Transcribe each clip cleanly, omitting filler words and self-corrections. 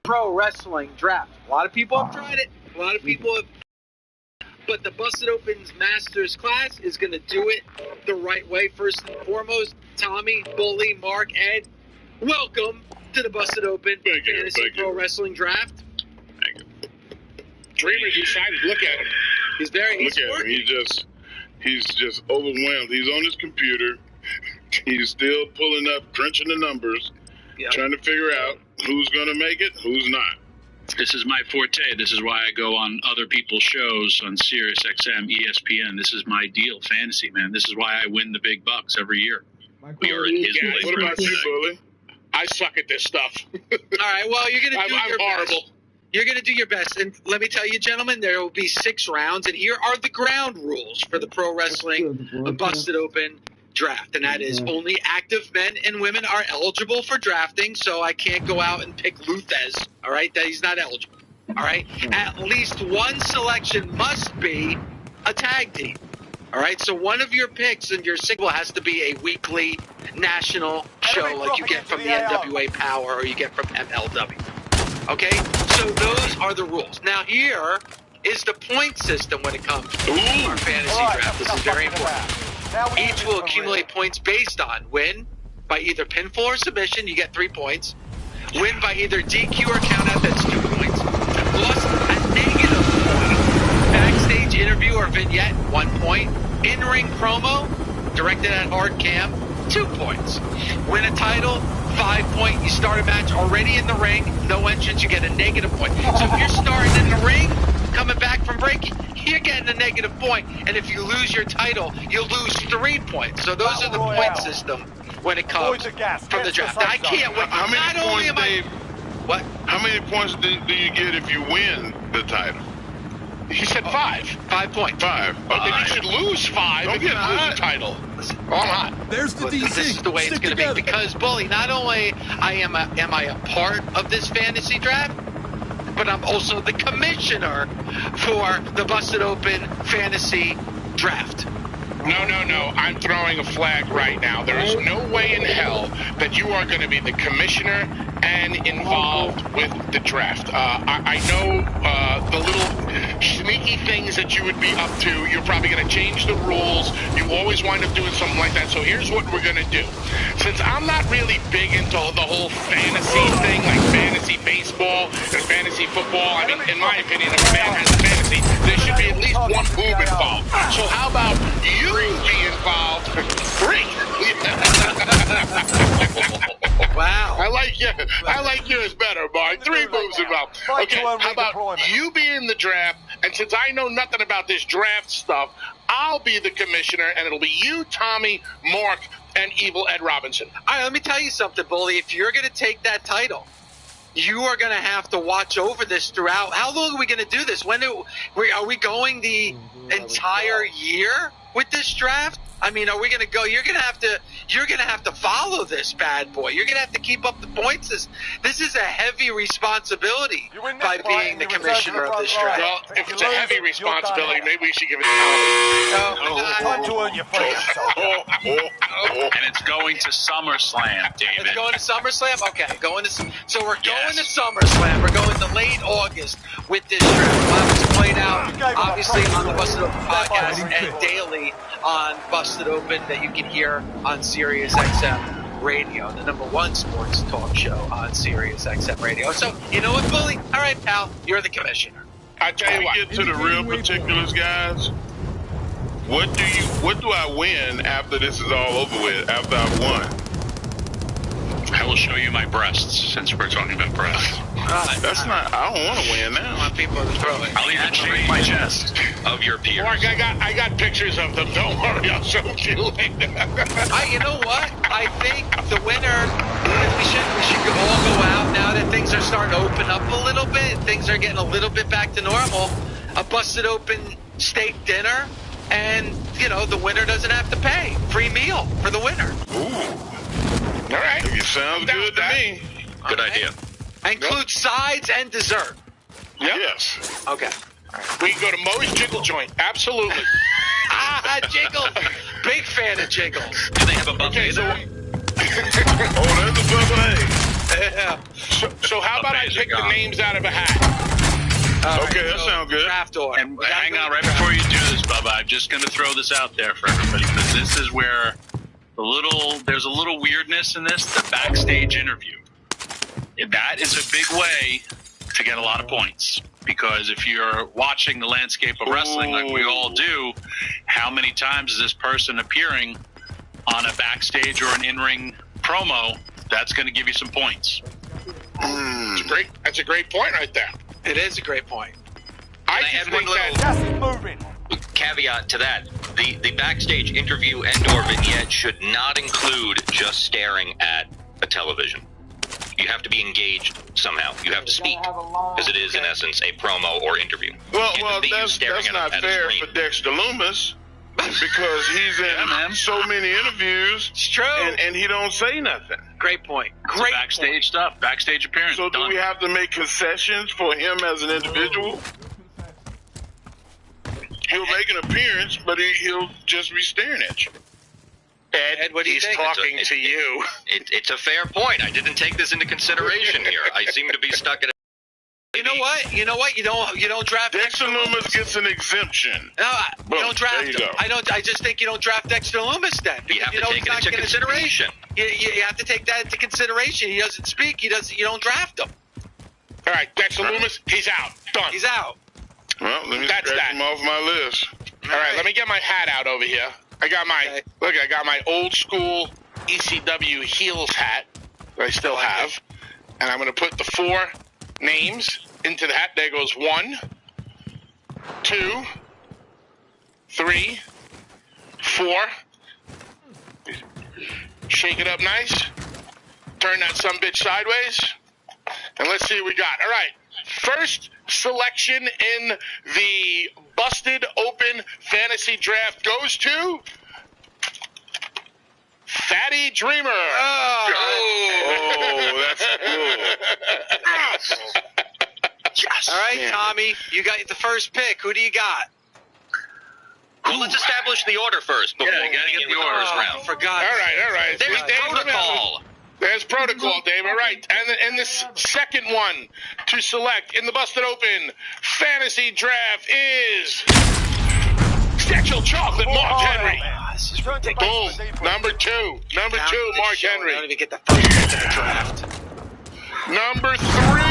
pro wrestling draft. A lot of people have tried it. A lot of people have. But the Busted Open's Masters class is going to do it the right way. First and foremost, Tommy, Bully, Mark, Ed, welcome to the Busted Open Fantasy Pro Wrestling Draft. Thank you. Dreamer's excited. Look at him. He's very. Look at him. He's just overwhelmed. He's on his computer. He's still pulling up, crunching the numbers, trying to figure out who's going to make it, who's not. This is my forte. This is why I go on other people's shows on Sirius XM, ESPN. This is my deal, fantasy, man. This is why I win the big bucks every year. We are at his place. What about you, Bully? I suck at this stuff. All right, well, you're going to do your horrible. best. You're going to do your best. And let me tell you, gentlemen, there will be 6 rounds. And here are the ground rules for the Pro Wrestling Busted Open Draft. And that is only active men and women are eligible for drafting. So I can't go out and pick Luthez. All right? That he's not eligible. All right? At least one selection must be a tag team. All right? So one of your picks and your single has to be a weekly national show like you get from the NWA Power or you get from MLW. Okay, so those are the rules. Now here is the point system when it comes to our fantasy draft. This is very important. Each will accumulate points based on win by either pinfall or submission, you get 3 points. Win by either DQ or countout, that's 2 points. Plus a negative point. Backstage interview or vignette, 1 point. In-ring promo, directed at hard cam, 2 points. Win a title, 5 point. You start a match already in the ring, no entrance, you get a negative point. So if you're starting in the ring, coming back from break, you're getting a negative point. And if you lose your title, you'll lose 3 points. So those are the point system when it comes from the draft. Now, I can't wait. How many points, Dave? What? How many points do you get if you win the title? He said 5. 5 points. 5. Then you should lose 5 if you lose the title. I'm hot. There's the DC. This is the way it's going to be. Because, Bully, not only am I a part of this fantasy draft, but I'm also the commissioner for the Busted Open Fantasy Draft. No. I'm throwing a flag right now. There is no way in hell that you are going to be the commissioner and involved with the draft. I know the little sneaky things that you would be up to. You're probably going to change the rules. You always wind up doing something like that. So here's what we're going to do. Since I'm not really big into the whole fantasy thing, like fantasy baseball and fantasy football, I mean, in my opinion, if a man has a fantasy, there should be at least one boob involved. So how about you be involved? 3. Wow. I like yours better, Mark. 3 boobs involved. Okay, how about you be in the draft, and since I know nothing about this draft stuff, I'll be the commissioner, and it'll be you, Tommy, Mark, and Evil Ed Robinson. All right, let me tell you something, Bully. If you're going to take that title, you are going to have to watch over this throughout. How long are we going to do this? Are we going the entire year with this draft? I mean, are we going to go? You're going to have to follow this bad boy. You're going to have to keep up the points. This is a heavy responsibility by being the commissioner of this draft. Well, if it's a heavy responsibility, maybe we should give it to Time to earn your freedom. And it's going to SummerSlam, David. It's going to SummerSlam? Okay, so we're going to SummerSlam. We're going to late August with this draft. We'll have this played out, obviously, on the Busted Open podcast and daily on Busted Open that you can hear on Sirius XM Radio, the #1 sports talk show on Sirius XM Radio. So, you know what, Bully? All right, pal, you're the commissioner. I tell you what. Get to the real particulars, guys. What do I win after this is all over with, after I've won? I will show you my breasts, since we're talking about breasts. That's not, I don't want to win now. I want people to throw it. I'll even shake my chest of your peers. Mark, I got pictures of them. Don't worry, I'll show you later. You know what? I think the winner, we should all go out now that things are starting to open up a little bit. Things are getting a little bit back to normal. A Busted Open steak dinner, and, the winner doesn't have to pay. Free meal for the winner. Ooh. All right. It sounds good to me. Good idea. Include sides and dessert. Yep. Yes. Okay. We can go to Moe's Jiggle Joint. Absolutely. Jiggles. Big fan of Jiggles. Do they have a buffet there? Oh, there's a buffet. Yeah. So how about I pick the names out of a hat? Okay, that sounds good. Draft order. And hang on, right before you do this, Bubba, I'm just going to throw this out there for everybody, because this is where there's a little weirdness in this, the backstage interview. That is a big way to get a lot of points, because if you're watching the landscape of wrestling like we all do, how many times is this person appearing on a backstage or an in-ring promo? That's going to give you some points. That's a great point right there. It is a great point. I Can I just add one think that Gas is moving. caveat to that? The backstage interview and/or vignette should not include just staring at a television. You have to be engaged somehow. You have to speak, because it is in essence a promo or interview. Well, Can't be you that's staring not at a fair screen. for Dexter Loomis, because he's in so many interviews. It's true. And he don't say nothing. Great point. It's Great backstage point. stuff, backstage appearance. So do done. we have to make concessions for him as an individual? He'll make an appearance, but he'll just be staring at you. Ed, what do you he's think? talking to you. It's a fair point. I didn't take this into consideration here. I seem to be stuck at You know what? You don't draft Dexter Loomis gets an exemption. No, Boom, you don't draft there you him. go. I just think you don't draft Dexter Loomis then. You have to know take he's it not into gonna consideration. speak. You have to take that into consideration. He doesn't speak. You don't draft him. All right, Dexter Loomis, he's out. Done. He's out. Well, let me That's scratch that. him off my list. All right, let me get my hat out over here. I got my I got my old school ECW heels hat that I still have, and I'm going to put the 4 names into the hat. There goes 1, 2, 3, 4. Shake it up nice. Turn that sumbitch sideways, and let's see what we got. All right, first selection in the Busted Open Fantasy Draft goes to Fatty Dreamer. Oh, that's cool. Yes. All right, Tommy, you got the first pick. Who do you got? Well, let's establish the order first before Yeah, you gotta get we the begin with order. first round. For God's All right. There's Dave, protocol. There's protocol, Dave. All right. And this second one to select in the Busted Open Fantasy Draft is Satchel Chocolate Mark Henry. Boom. Number 2. Number 2, Mark I Henry. don't even get the first pick of the draft. Number 3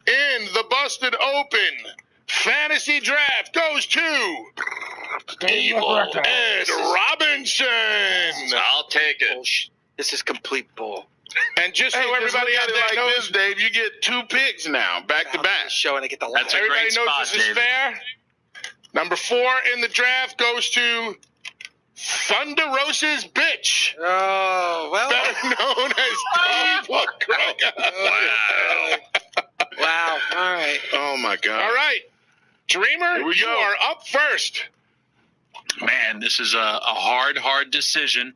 in the Busted Open Fantasy Draft goes to Evil Ed Robinson. I'll take it. This is complete bull. And just so Hey, everybody out there like knows, this, Dave, you get 2 picks now, back to back. Show and I get the That's a everybody great knows spot, this is David. fair. Number 4 in the draft goes to Thunder Rosa's bitch, Oh, well. better known as Dave McGregor. Wow. All right. Oh my God! All right, Dreamer, Here we you go. are up first. Man, this is a hard decision.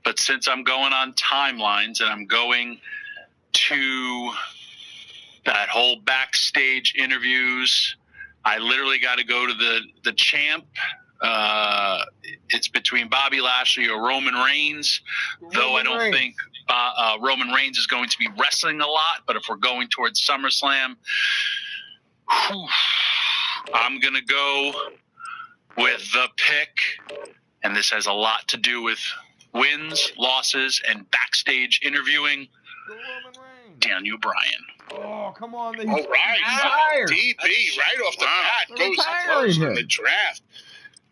But since I'm going on timelines and I'm going to that whole backstage interviews, I literally got to go to the champ. It's between Bobby Lashley or Roman Reigns, though I don't think Roman Reigns is going to be wrestling a lot. But if we're going towards SummerSlam, I'm going to go with the pick, and this has a lot to do with wins, losses, and backstage interviewing. Daniel Bryan. Oh, come on. He's All right, retired. DB right off the bat goes retiring first in him. the draft.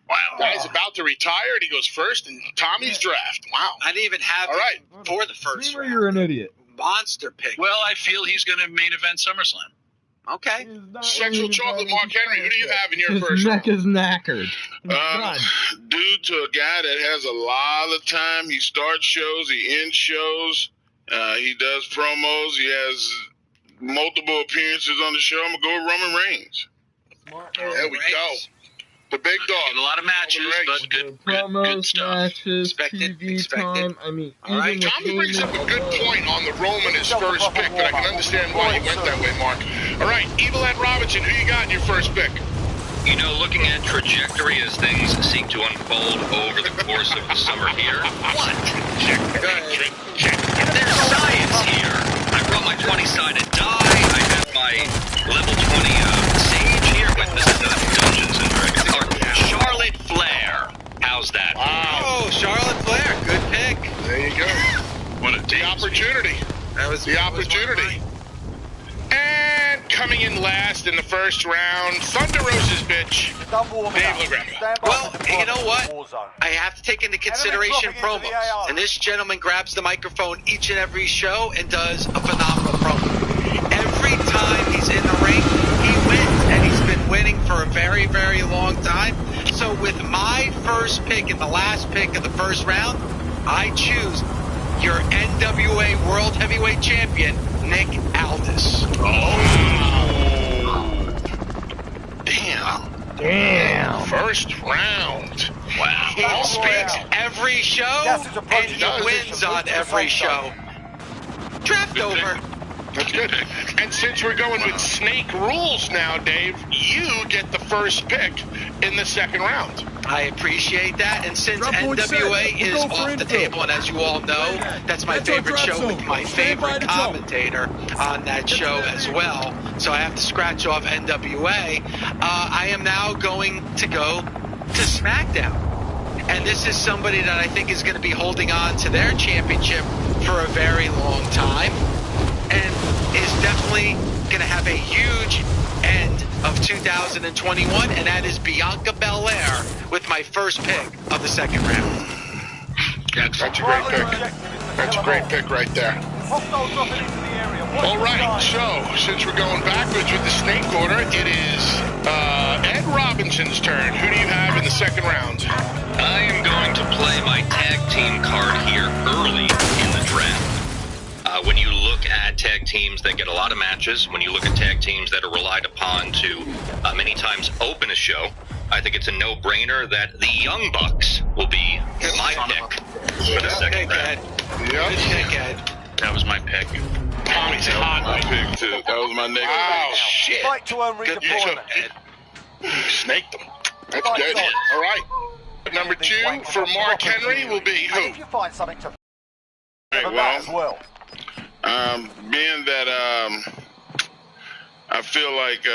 Wow, guy's about to retire, and he goes first in Tommy's draft. Wow. I didn't even have All right. him for the first Dreamer, round. you're an idiot. Monster pick. Well, I feel he's going to main event SummerSlam. Okay. Sexual chocolate, Mark Henry. Who do you have in your His first neck round? is knackered. He's done. Due to a guy that has a lot of time, he starts shows, he ends shows, he does promos, he has multiple appearances on the show. I'm gonna go with Roman Reigns. There we go. The big dog. A lot of matches, but good Promos, stuff. matches, Expected, TV expected. time. I mean, All right. even with Tommy brings up a Heyman good alone. point on the Roman as first pick, but I can understand why he went that way, Mark. All right, Evil Ed Robinson, who you got in your first pick? You know, looking at trajectory as things seem to unfold over the course of the summer here, what? Good. There's science here. Oh, Charlotte Flair, good pick. There you go. The opportunity. That was the opportunity. And coming in last in the first round, Thunder Rose's bitch, Dave LaGreca. Well, you know what? I have to take into consideration promos. And this gentleman grabs the microphone each and every show and does a phenomenal promo. Every time he's in the ring, he wins. And he's been winning for a very, very long time. So with my first pick and the last pick of the first round, I choose your NWA World Heavyweight Champion, Nick Aldis. Oh. Damn. First round. Wow. He speaks every show, and he wins on every show. Draft over. That's good. And since we're going with snake rules now, Dave, you get the first pick in the second round. I appreciate that. And since NWA is off the table, and as you all know, that's my favorite show with my favorite commentator on that show as well. So I have to scratch off NWA. I am now going to go to SmackDown. And this is somebody that I think is going to be holding on to their championship for a very long time. And is definitely going to have a huge end of 2021, and that is Bianca Belair with my first pick of the second round. That's a great pick. That's a great pick right there. All right, so since we're going backwards with the snake order, it is Ed Robinson's turn. Who do you have in the second round? I am going to play my tag team card here early in the draft. When you look at tag teams that get a lot of matches, when you look at tag teams that are relied upon to many times open a show, I think it's a no-brainer that the Young Bucks will be my pick for the second round. That was my pick. Tommy's hot. My pick too. That was my next Oh, pick. shit. Fight to earn redeployment. Snaked them. That's good. All right. Number 2 for Mark Henry will be And who? if you find something to Hey, as well. Being that I feel like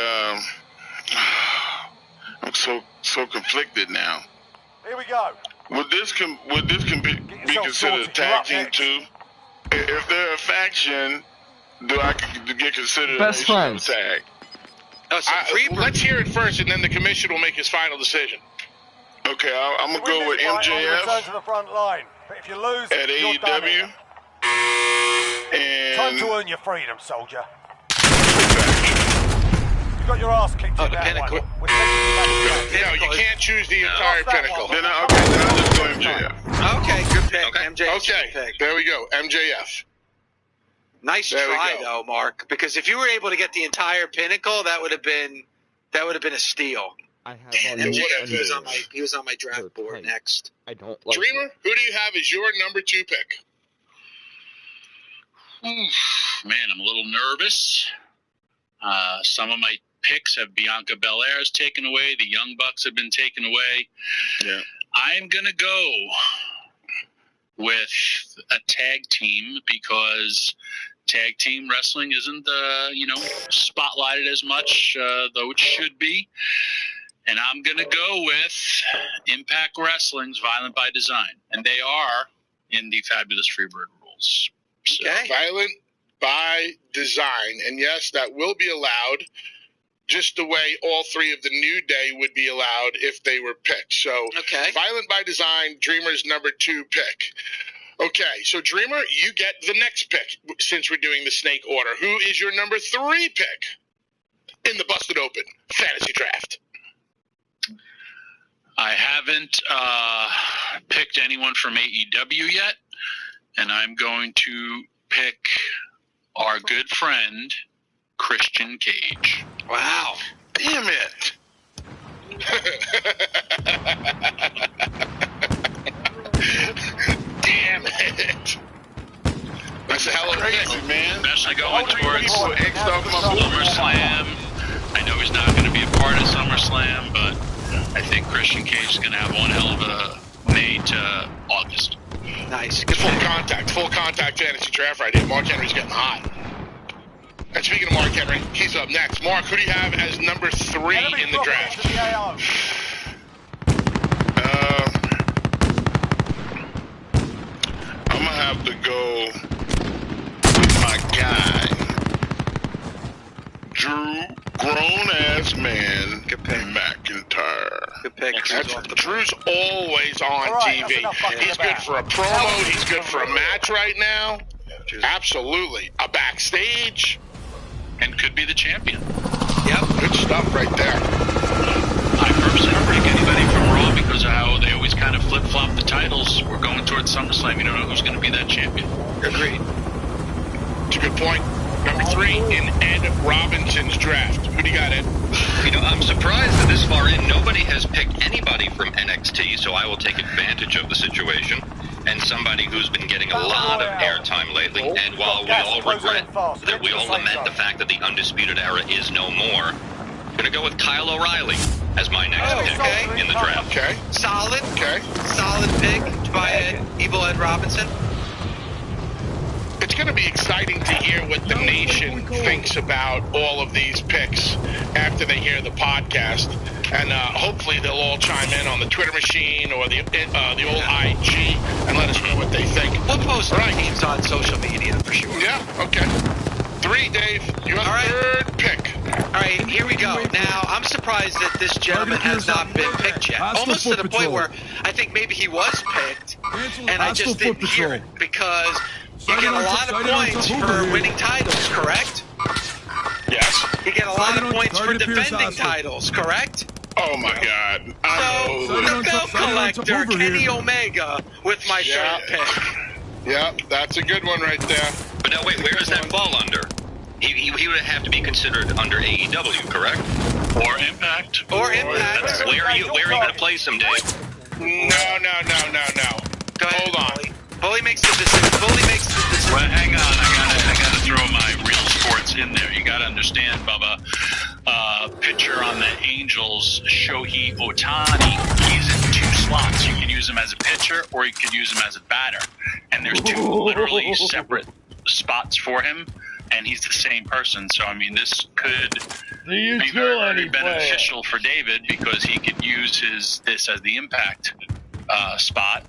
I'm so conflicted now. Here we go. Would this be considered a tag team too? If they're a faction, do I get considered Best a friends. tag? Let's hear it first, and then the commission will make his final decision. Okay, I'm gonna go with Return MJF to the front line. But if you lose, at you're done AEW. here. Time And to earn your freedom, soldier. You got your ass kicked in the that Pinnacle. one. We're taking you back to No, you can't choose the entire Lost that pinnacle. one. then I'll just go MJF. Okay, good pick. Okay. MJ. Okay, there we go. MJF. Nice There we try go. though, Mark. Because if you were able to get the entire pinnacle, that would have been a steal. I have And on MJF, would have he was on my draft board next. I don't like Dreamer, who do you have as your number 2 pick? Man, I'm a little nervous. Some of my picks have Bianca Belair's taken away. The Young Bucks have been taken away. Yeah. I'm going to go with a tag team because tag team wrestling isn't, spotlighted as much, though it should be. And I'm going to go with Impact Wrestling's Violent by Design. And they are in the Fabulous Freebird rules. So, Okay. Violent by Design. And yes, that will be allowed, just the way all 3 of the New Day would be allowed if they were picked. So, Okay. Violent by Design, Dreamer's number 2 pick. Okay, so Dreamer, you get the next pick since we're doing the snake order. Who is your number 3 pick in the Busted Open fantasy draft? I haven't picked anyone from AEW yet, and I'm going to pick our good friend, Christian Cage. Wow. Damn it. Damn it. That's a hell of a Crazy, pick. man. Especially going towards People X'd off my board. SummerSlam. I know he's not going to be a part of SummerSlam, but I think Christian Cage is going to have one hell of a May to August. Nice. Good Full pick. contact fantasy draft right here. Mark Henry's getting hot. And speaking of Mark Henry, he's up next. Mark, who do you have as number 3 in the draft? have to go with my guy, Drew, grown-ass man, McIntyre. Good pick. Drew's always on TV. He's good for a promo. He's good for a match right now. Absolutely. A backstage. And could be the champion. Yep. Good stuff right there. I personally don't pick anybody from Raw because of how they always kind of flip-flop the titles. We're going towards SummerSlam. You don't know who's going to be that champion. Agreed. It's a good point. Number 3 in Ed Robinson's draft. Who do you got, Ed? You know, I'm surprised that this far in, nobody has picked anybody from NXT, so I will take advantage of the situation. And somebody who's been getting a lot of airtime lately, and while we all regret that we all lament the fact that the Undisputed Era is no more, I'm going to go with Kyle O'Reilly as my next pick in the draft. Okay. Solid. Okay. Solid pick by Evil Ed Robinson. It's going to be exciting to hear what the nation thinks about all of these picks after they hear the podcast. And hopefully they'll all chime in on the Twitter machine or the old IG and let us know what they think. We'll post our teams on social media for sure. Yeah, okay. 3, Dave. Your third pick. All right, here we go. Now, I'm surprised that this gentleman has not been picked yet. Almost to the point where I think maybe he was picked, and I just didn't hear it because you get a lot of points for winning titles, correct? Yes. You get a lot of points for defending titles, correct? Oh my God! So the belt collector, Kenny Omega, with my third pick. Yep, that's a good one right there. But now wait, where does that fall under? He would have to be considered under AEW, correct? Or Impact. Or Impact. Where are you going to place him, Dave? No. Go ahead, Hold on. Bully makes the decision. Well, hang on. I gotta throw my real sports in there. You gotta understand, Bubba. Pitcher on the Angels, Shohei Ohtani. He's in 2 slots. You can use him as a pitcher, or you can use him as a batter. And there's 2 literally separate spots for him. And he's the same person. So I mean, this could be very, very beneficial for David because he could use this as the Impact spot.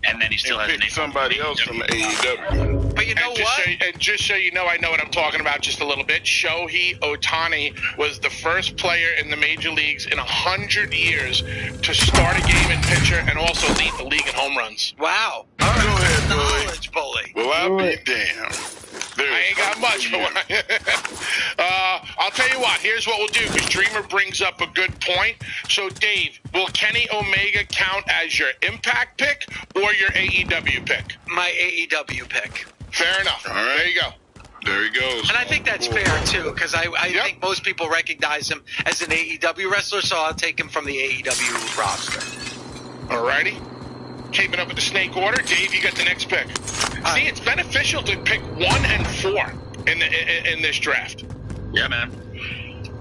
And then he still has somebody else from AEW. But you know what? Just so you know, I know what I'm talking about just a little bit. Shohei Ohtani was the first player in the major leagues in 100 years to start a game in pitcher and also lead the league in home runs. Wow. All right. Go ahead, Knowledge, Bully. Well, I'll be damned. I ain't got much for I'll tell you what, here's what we'll do, because Dreamer brings up a good point. So, Dave, will Kenny Omega count as your Impact pick or your AEW pick? My AEW pick. Fair enough. All right. There you go. There he goes. And I think that's fair, too, because I think most people recognize him as an AEW wrestler, so I'll take him from the AEW roster. Alrighty. Keeping up with the snake order. Dave, you got the next pick. See, it's beneficial to pick 1 and 4 in this draft. Yeah, man.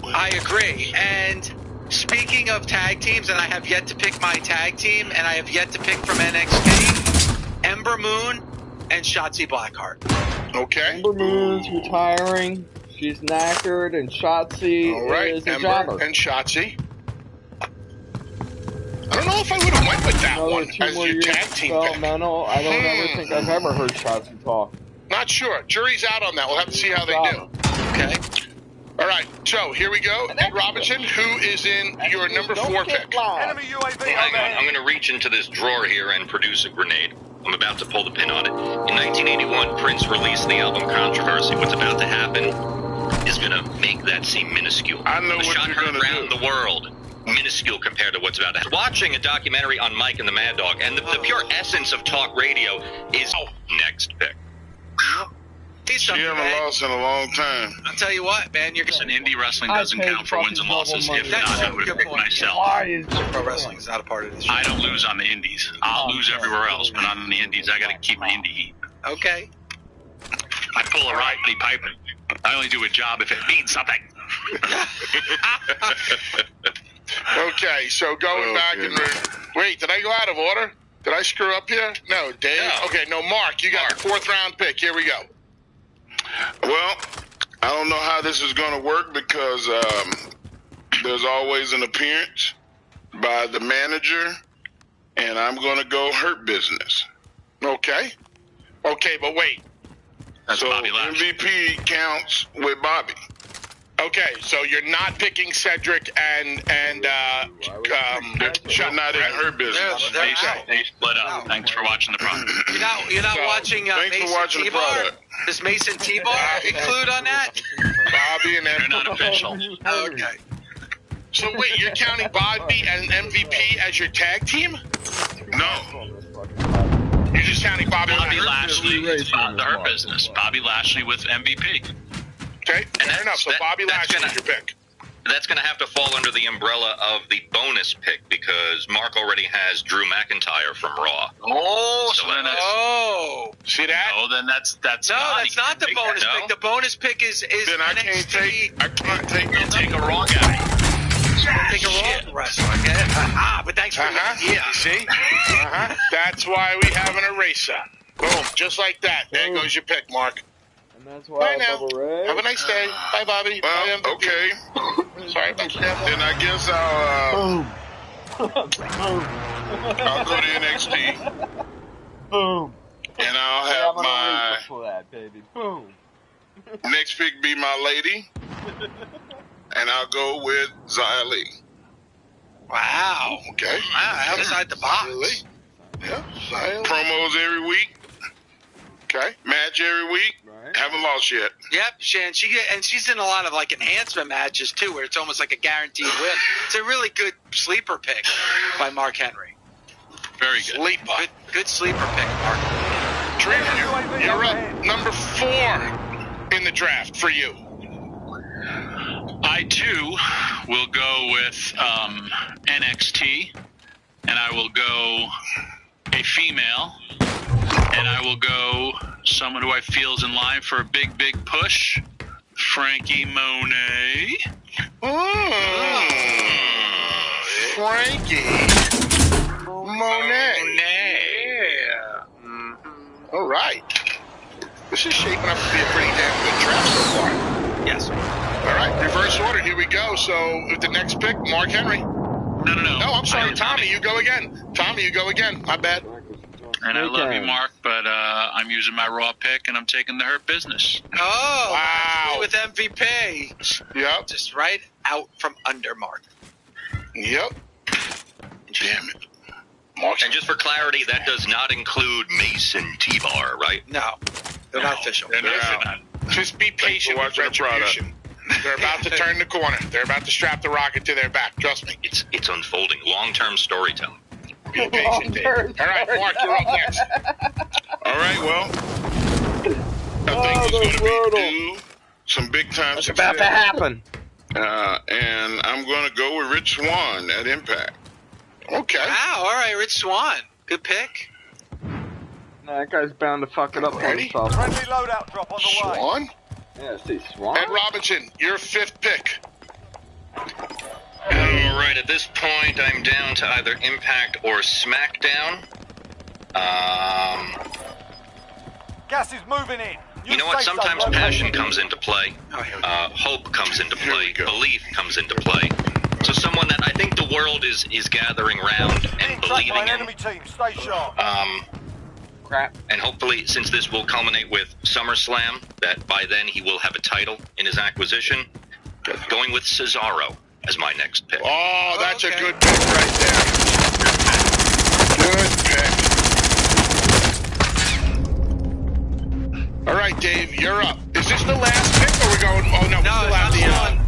I agree. And speaking of tag teams, and I have yet to pick my tag team, and I have yet to pick from NXT, Ember Moon and Shotzi Blackheart. Okay. Ember Moon's retiring. She's knackered, and Shotzi is a Ember jobber. and Shotzi. I don't know if I would have went with that Another one 2 as more your years tag team pick. developmental. I don't ever think I've ever heard Shotzi talk. Not sure. Jury's out on that. We'll have to see how they do. Okay. All right. So here we go. Ed Robinson, who is in your number 4 pick? Enemy UAV Hang on, overhead. I'm going to reach into this drawer here and produce a grenade. I'm about to pull the pin on it. In 1981, Prince released the album Controversy. What's about to happen is going to make that seem minuscule. I know The what shot you're heard gonna around do. the world. Minuscule compared to what's about to happen. Watching a documentary on Mike and the Mad Dog, and the pure essence of talk radio is next pick. He's She something, haven't man. lost in a long time. I'll tell you what, man. You're Listen, indie wrestling I doesn't paid count for wins and fucking losses. double If money. not, I would have Good picked point. myself. Why is pro wrestling is not a part of this. I don't lose on the indies. I'll lose everywhere else, but on the indies, I got to keep my indie heat. Okay. I pull a Rodney Piper. I only do a job if it means something. Okay, so going back and wait, did I go out of order? Did I screw up here? No, Dave. No. Okay, no, Mark. You got the 4th round pick. Here we go. Well, I don't know how this is going to work because there's always an appearance by the manager, and I'm going to go Hurt Business. Okay. Okay, but wait. That's So Bobby Lashley. MVP counts with Bobby. Okay, so you're not picking Cedric and They're not in her business. They're They out. split up. Thanks for watching the product. You're not So, watching thanks for Mason watching the T-Bar? product. Does Mason T-Bar include on that? Bobby and They're not official. Okay. So wait, you're counting Bobby and MVP as your tag team? No. You're just counting Bobby Lashley. It's Racing the Hurt Mark. Business. Bobby Lashley with MVP. Okay, fair that's- enough. So that- Bobby that's Lashley gonna- is your pick. That's going to have to fall under the umbrella of the bonus pick because Mark already has Drew McIntyre from Raw. Oh, So then that's- Oh, see that? Oh, then that's No, that's not the bonus No? pick. The bonus pick is Then I can't NXT. take a raw guy. Take a Raw wrestler. Okay? But thanks for the idea. See? That's why we have an eraser. Boom, just like that. There goes your pick, Mark. And that's Bye why now. Bubba Ray. Have a nice day. Bye, Bobby. Bye, Well, MVP. okay. Sorry about that. Then I guess I'll go to NXT Boom. and I'll Yeah, have I'm gonna my reach for that, baby. Boom. next pick be my lady, and I'll go with Xia Li. Wow. Okay. Wow, outside the box. Yeah. Promos every week. Okay. Match every week. Right. Haven't lost yet. Yep, she's in a lot of like enhancement matches too, where it's almost like a guaranteed win. It's a really good sleeper pick by Mark Henry. Very good. Sleeper. Good sleeper pick, Mark. Drew, you're up. Number 4 in the draft for you. I too will go with NXT, and I will go a female, and I will go someone who I feel is in line for a big, big push, Frankie Monet. Frankie Monet. All right. This is shaping up to be a pretty damn good draft so far. Yes. All right, reverse order. Here we go. So with the next pick, Mark Henry. No. No, I'm sorry, Tommy. You go again. Tommy, you go again. My bad. And I love you, Okay. Mark, but I'm using my raw pick, and I'm taking the Hurt Business. Oh, Wow. with MVP. Yep. Just right out from under Mark. Yep. Damn it. Mark. And just for clarity, that does not include Mason T-Bar, right? No, they're not official. They're They're out. not. Just be patient with watching the product. retribution. They're about to turn the corner. They're about to strap the rocket to their back. Trust me. It's unfolding. Long-term storytelling. Be patient, Dave. All right, Mark, you're up next. All right, well, I think Oh, it's going to brutal. be due some big time It's success. about to happen. And I'm going to go with Rich Swann at Impact. Okay. Wow, all right, Rich Swann. Good pick. Nah, that guy's bound to fuck it up for Ready? himself. Friendly loadout drop on the way. Swan. Yeah, see, Swan. Ed Robinson, your 5th pick. All right, at this point, I'm down to either Impact or SmackDown. Gas is moving in. You know what? say so, Sometimes local. passion comes into play. Oh, here we go. Hope comes into Here we play. go. Belief comes into play. So someone that I think the world is gathering round Being and tracked by believing an in. enemy team. Stay sharp. Crap. And hopefully, since this will culminate with SummerSlam, that by then he will have a title in his acquisition. Going with Cesaro as my next pick. Oh, that's Okay. a good pick right there. Good pick. All right, Dave, you're up. Is this the last pick, or we're going? Oh no, we No, still have the.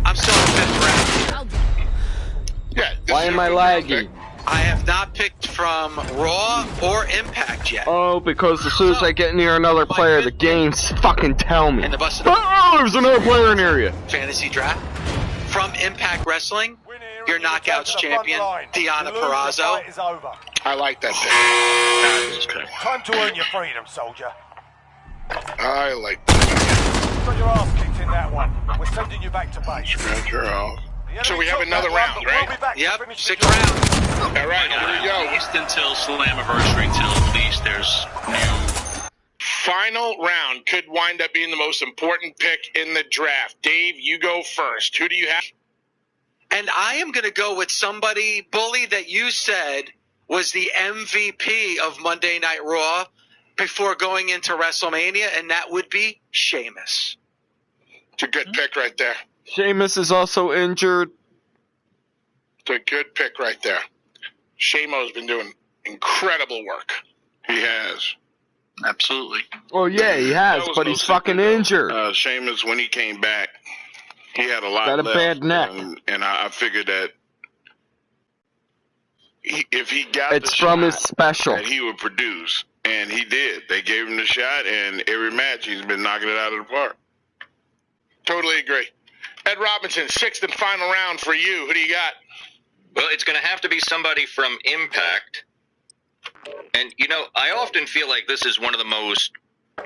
I'm still in the 5th round. Yeah. this Why is am your I fifth round laggy? pick. I have not picked from Raw or Impact yet. Oh, because as soon as I get near another player, the games fucking tell me. And the busted Oh, there's another player in area. fantasy draft. From Impact Wrestling, Win here your and you return Knockouts to the front champion, line. Deonna You lose, the Purrazzo. fight is over. I like that pick. Time to earn your freedom, soldier. I like that. You got your ass kicked in that one. We're sending you back to base. Scratch her off. The So enemy we have took another that one, round, but right? We'll be back to Yep, finish the 6 job. rounds. All right, here we go. At least until Slammiversary, till at least there's new. Final round could wind up being the most important pick in the draft. Dave, you go first. Who do you have? And I am going to go with somebody, Bully, that you said was the MVP of Monday Night Raw. before going into WrestleMania, and that would be Sheamus. It's a good pick right there. Sheamus is also injured. It's a good pick right there. Sheamo's been doing incredible work. He has. Absolutely. Oh yeah, he has, That was but no he's fucking secret, though. injured. Sheamus, when he came back, he had a lot Got a left, bad neck. and I figured that if he got It's the from shot, his special. that he would produce, and he did. They gave him the shot, and every match he's been knocking it out of the park. Totally agree. Ed Robinson, 6th and final round for you. Who do you got? Well, it's going to have to be somebody from Impact. And, you know, I often feel like this is one of the most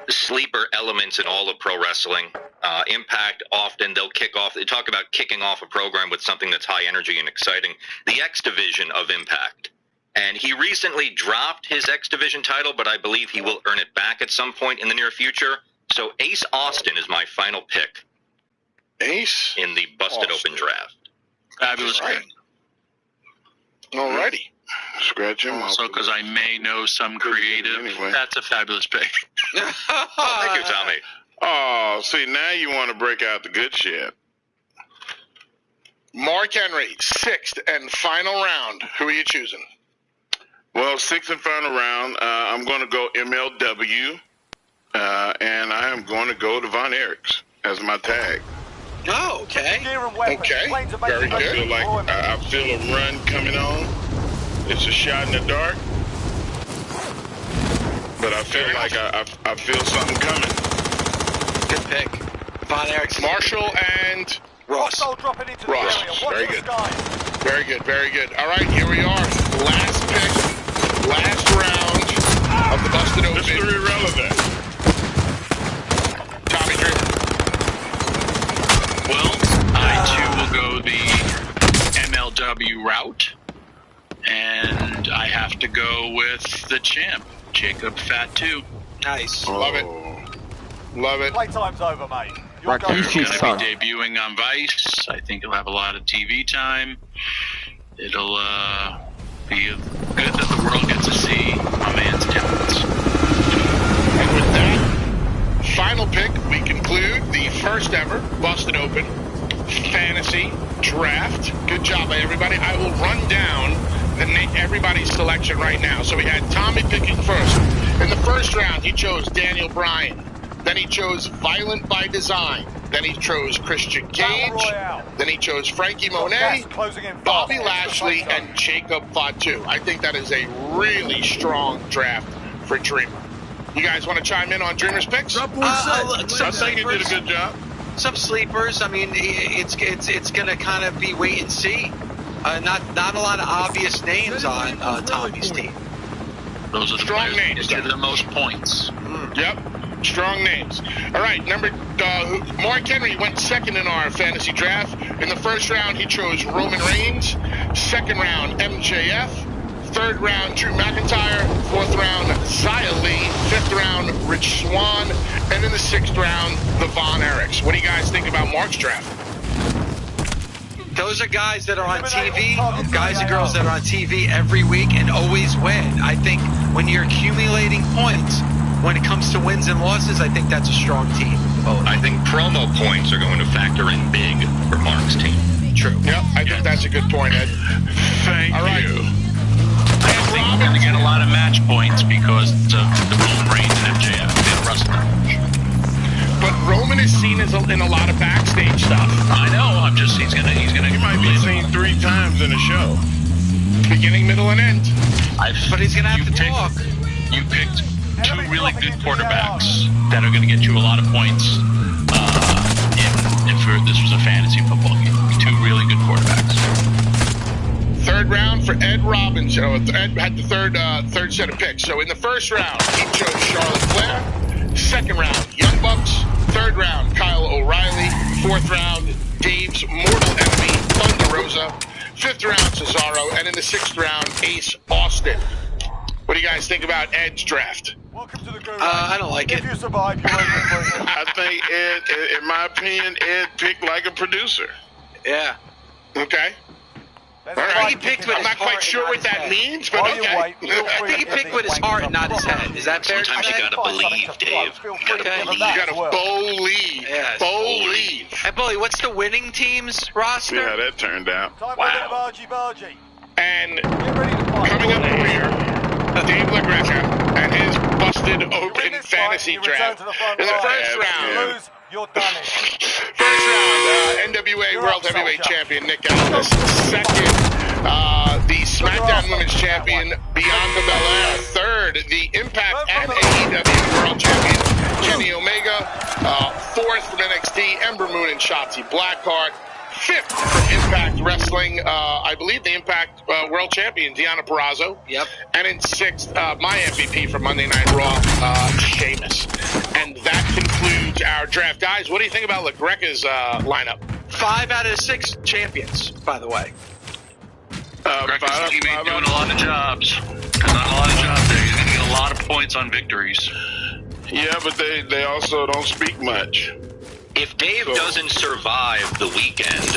sleeper elements in all of pro wrestling. Impact, often they'll they talk about kicking off a program with something that's high energy and exciting. The X Division of Impact. And he recently dropped his X Division title, but I believe he will earn it back at some point in the near future. So Ace Austin is my final pick. Ace? In the Busted Open draft. Fabulous pick. Alrighty. Scratch him. Also, because I may know some creative. Anyway. That's a fabulous pick. Oh, thank you, Tommy. Oh, see, now you want to break out the good shit. Mark Henry, 6th and final round. Who are you choosing? Well, 6th and final round, I'm going to go MLW, and I am going to go to Von Erichs as my tag. Oh, okay. Gear and weapons. Okay, Planes are very making good. I feel like I feel a run coming on. It's a shot in the dark, but I feel like I feel something coming. Good pick. Von Erichs. Marshall and Ross. Hostile dropping into the Ross. area. Watch Very the good. skies. very good, very good. All right, here we are. Last pick, last round of the Busted Open. Mr. Irrelevant. Tommy Dreamer. Well, I too will go the MLW route, and I have to go with the champ, Jacob Fatu. Nice. Love it. Love it. Playtime's over, mate. You're Rocky going He's He's going to son. be debuting on Vice. I think he'll have a lot of TV time. It'll be good that the world gets to see my man's talents. And with that final pick, we conclude the first ever Busted Open Fantasy Draft. Good job by everybody. I will run down everybody's selection right now. So we had Tommy picking first. In the first round, he chose Daniel Bryan. Then he chose Violent by Design. Then he chose Christian Cage. Then he chose Frankie Monet, Bobby Lashley, and Jacob Fatu. I think that is a really strong draft for Dreamer. You guys want to chime in on Dreamer's picks? Some I think he did a good job. Some sleepers. I mean, it's going to kind of be wait and see. Not a lot of obvious names on Tommy's team. Those are the Strong players names, that get though. the most points. Yep. Strong names. All right, Mark Henry went second in our fantasy draft. In the first round, he chose Roman Reigns. Second round, MJF. Third round, Drew McIntyre. Fourth round, Xia Li. Fifth round, Rich Swann. And in the sixth round, the Von Erichs. What do you guys think about Mark's draft? Those are guys that are on TV, guys and girls that are on TV every week and always win. I think when you're accumulating points, when it comes to wins and losses, I think that's a strong team. I think promo points are going to factor in big for Mark's team. True. Yep, I think that's a good point, Ed. Thank All right. you. I don't think we're going to get a lot of match points because of the Roman Reigns and MJF in a wrestling match. But Roman is seen as in a lot of backstage stuff. I know. He's gonna. He might be seen 3 times in a show. Beginning, middle, and end. But he's going to have to talk. You picked 2 really good quarterbacks that are going to get you a lot of points. If this was a fantasy football game, 2 really good quarterbacks. Third round for Ed Robinson. Ed had the third set of picks. So in the first round, he chose Charlotte Flair. Second round, Young Bucks. Third round, Kyle O'Reilly. Fourth round, Dave's mortal enemy, Thunder Rosa. Fifth round, Cesaro. And in the sixth round, Ace Austin. What do you guys think about Ed's draft? Welcome to the Guru. I don't like If it. you survive, you're over. I think Ed, in my opinion, Ed picked like a producer. Yeah. Okay. There's All a right. fight He picked kicking with I'm his not quite heart, sure not what his that head. means, but While you okay. wait, feel I free think he to picked get with his these heart, wankers not his up. head. Is that fair to Sometimes you say? gotta Find something believe, to Dave. throw. Feel You free to gotta give them believe. that You as gotta well. believe. Yes. Believe. Hey, Bully, what's the winning team's See roster? how that turned out. Time for a bit of argy-bargy. And Get ready to fight. coming up here, Dave LaGreca and his busted You win open this fight, fantasy you return draft. to the front In the line. first If you round, lose, you're done in. First round, NWA You're World up, Heavyweight soldier. Champion Nick Aldis. Second, the SmackDown Women's Champion Bianca Belair. Third, the Impact and AEW World Champion Jenny Omega. Fourth from NXT, Ember Moon and Shotzi Blackheart. Fifth from Impact Wrestling, I believe the Impact World Champion Deonna Purrazzo. Yep. And in sixth, my MVP from Monday Night Raw, Sheamus. And that concludes our draft. Guys, what do you think about LaGreca's lineup? 5 out of 6 champions, by the way. Greca's team ain't doing a lot of jobs. There's not a lot of jobs there. He's going to get a lot of points on victories. Yeah, but they also don't speak much. If Dave doesn't survive the weekend,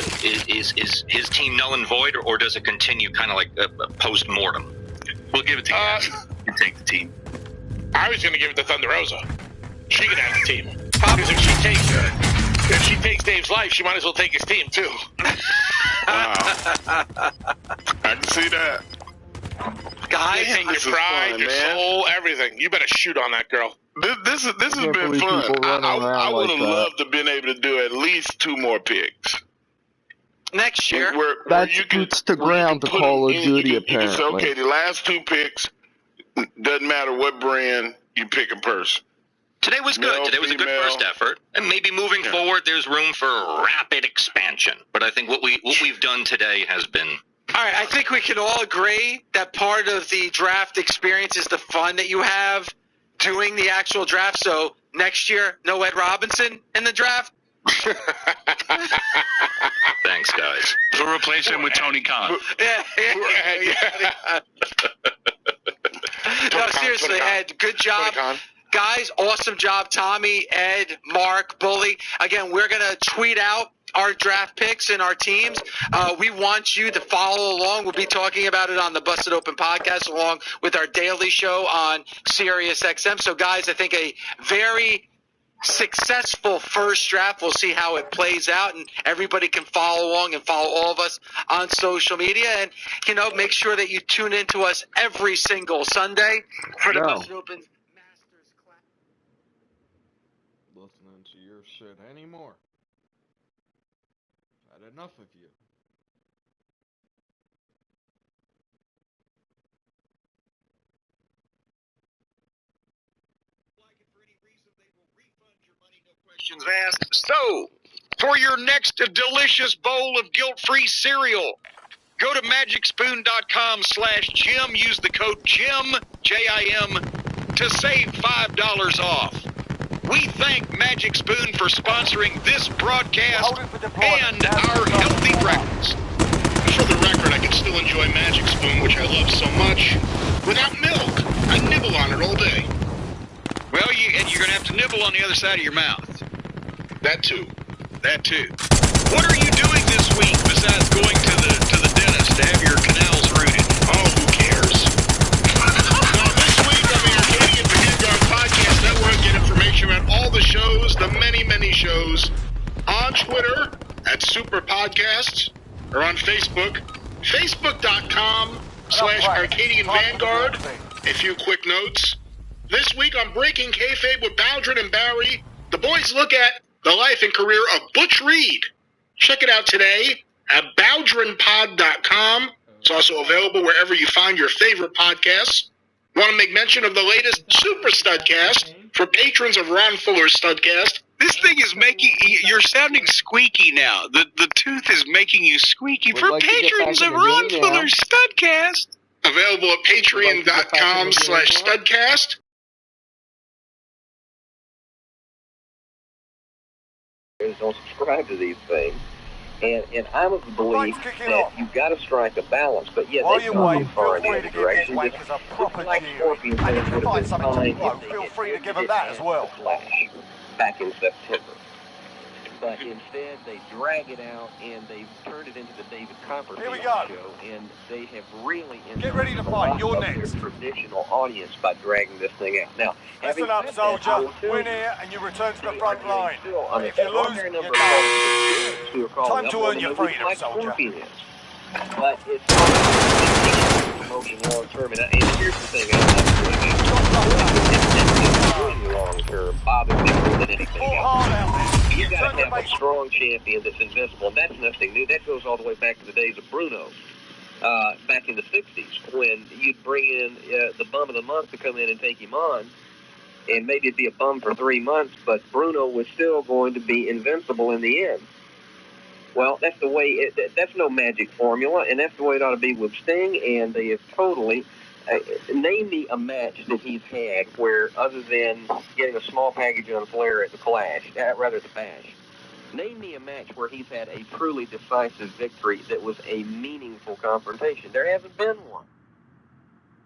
is his team null and void, or does it continue kind of like post-mortem? We'll give it to Gaz. You take the team. I was going to give it to Thunder Rosa. She can have the team. Because if she takes Dave's life, she might as well take his team too. I can see that. Guys, Take your This is pride, fun, your man. soul, everything. You better shoot on that girl. This has can't been believe fun. people running I around would like have that. loved to have been able to do at least 2 more picks. next year. Where That's you can- boots to where you ground can to put Call them of in, Duty, you can say, apparently. okay, the last 2 picks, doesn't matter what brand, you pick a person. Today was good. Male, Today was a good female. first effort, and maybe moving forward, there's room for rapid expansion. But I think what we've done today has been. All right, I think we can all agree that part of the draft experience is the fun that you have doing the actual draft. So next year, no Ed Robinson in the draft. Thanks, guys. We'll replace him with Tony Khan. Yeah. No, seriously, Ed, good job. Guys, awesome job, Tommy, Ed, Mark, Bully. Again, we're going to tweet out our draft picks and our teams. We want you to follow along. We'll be talking about it on the Busted Open podcast along with our daily show on Sirius XM. So, guys, I think a very successful first draft. We'll see how it plays out, and everybody can follow along and follow all of us on social media. And, you know, make sure that you tune into us every single Sunday for the Busted Open Masters Class. Listening to your shit anymore. Had enough of you. Questions asked. So, for your next delicious bowl of guilt-free cereal, go to magicspoon.com/Jim. Use the code JIM, J-I-M, to save $5 off. We thank Magic Spoon for sponsoring this broadcast and our healthy breakfast. For the record, I can still enjoy Magic Spoon, which I love so much, without milk. I nibble on it all day. Well, and you're going to have to nibble on the other side of your mouth. That too. That too. What are you doing this week besides going to the dentist to have your canals rooted? Oh, who cares? Now, this week on the Arcadian Vanguard Podcast Network, get information about all the shows, the many, many shows, on Twitter at Super Podcasts, or on Facebook, facebook.com/Arcadian Vanguard. A few quick notes. This week on Breaking Kayfabe with Baldrin and Barry, the boys look at the life and career of Butch Reed. Check it out today at baldrinpod.com. It's also available wherever you find your favorite podcasts. Want to make mention of the latest Super Studcast for patrons of Ron Fuller's Studcast. This thing is making you're sounding squeaky now. The tooth is making you squeaky. Would For like to get patrons back of in the Ron game now. Fuller's Studcast. Available at patreon.com/Studcast. Don't subscribe to these things. And I'm of the belief that you've got to strike a balance. But yeah, While they've you gone wait, too far feel in free the to other give these direction. wankers a proper Like cheer. Scorpions, And if would you have find been something fine to blow, if they feel had free to give them ended that as the well. Flash back in September. but instead they drag it out and they've turned it into the David Copperfield go. show, and they have really Get ready to fight. You're next. Their traditional audience by dragging this thing out. Now, Listen up, soldier. Win here and you return to the front line. An If you lose, extraordinary you're number of done. who are calling Time up to on earn the your movie freedom, like soldier. Scorpion is. But it's not promotion long term, and here's the thing, long term bothers me more than anything else. You got to have a strong champion that's invincible, and that's nothing new. That goes all the way back to the days of Bruno, back in the 60s, when you'd bring in the bum of the month to come in and take him on, and maybe it'd be a bum for 3 months, but Bruno was still going to be invincible in the end. Well, that's the way. That's no magic formula, and that's the way it ought to be with Sting. And they have totally name me a match that he's had where, other than getting a small package on Flair at the Clash, rather the Bash. Name me a match where he's had a truly decisive victory that was a meaningful confrontation. There hasn't been one.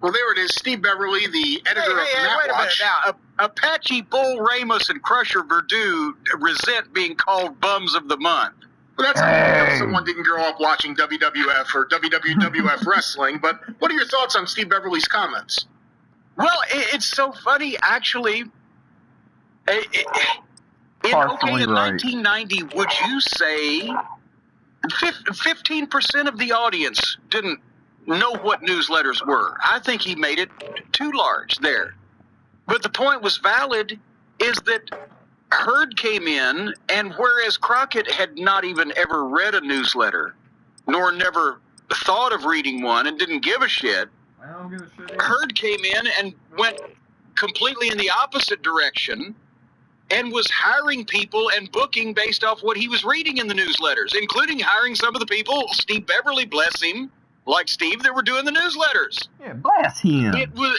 Well, there it is. Steve Beverly, the editor of wait a minute now. Apache, Bull Ramos, and Crusher Verdue resent being called bums of the month. Well, that's because someone didn't grow up watching WWF or WWF wrestling, but what are your thoughts on Steve Beverly's comments? Well, it's so funny, actually. In 1990, would you say 15% of the audience didn't know what newsletters were? I think he made it too large there. But the point was valid, is that Herd came in, and whereas Crockett had not even ever read a newsletter, nor never thought of reading one and didn't give a shit, Herd came in and went completely in the opposite direction and was hiring people and booking based off what he was reading in the newsletters, including hiring some of the people, Steve Beverly, bless him, like Steve, that were doing the newsletters. Yeah, bless him. It was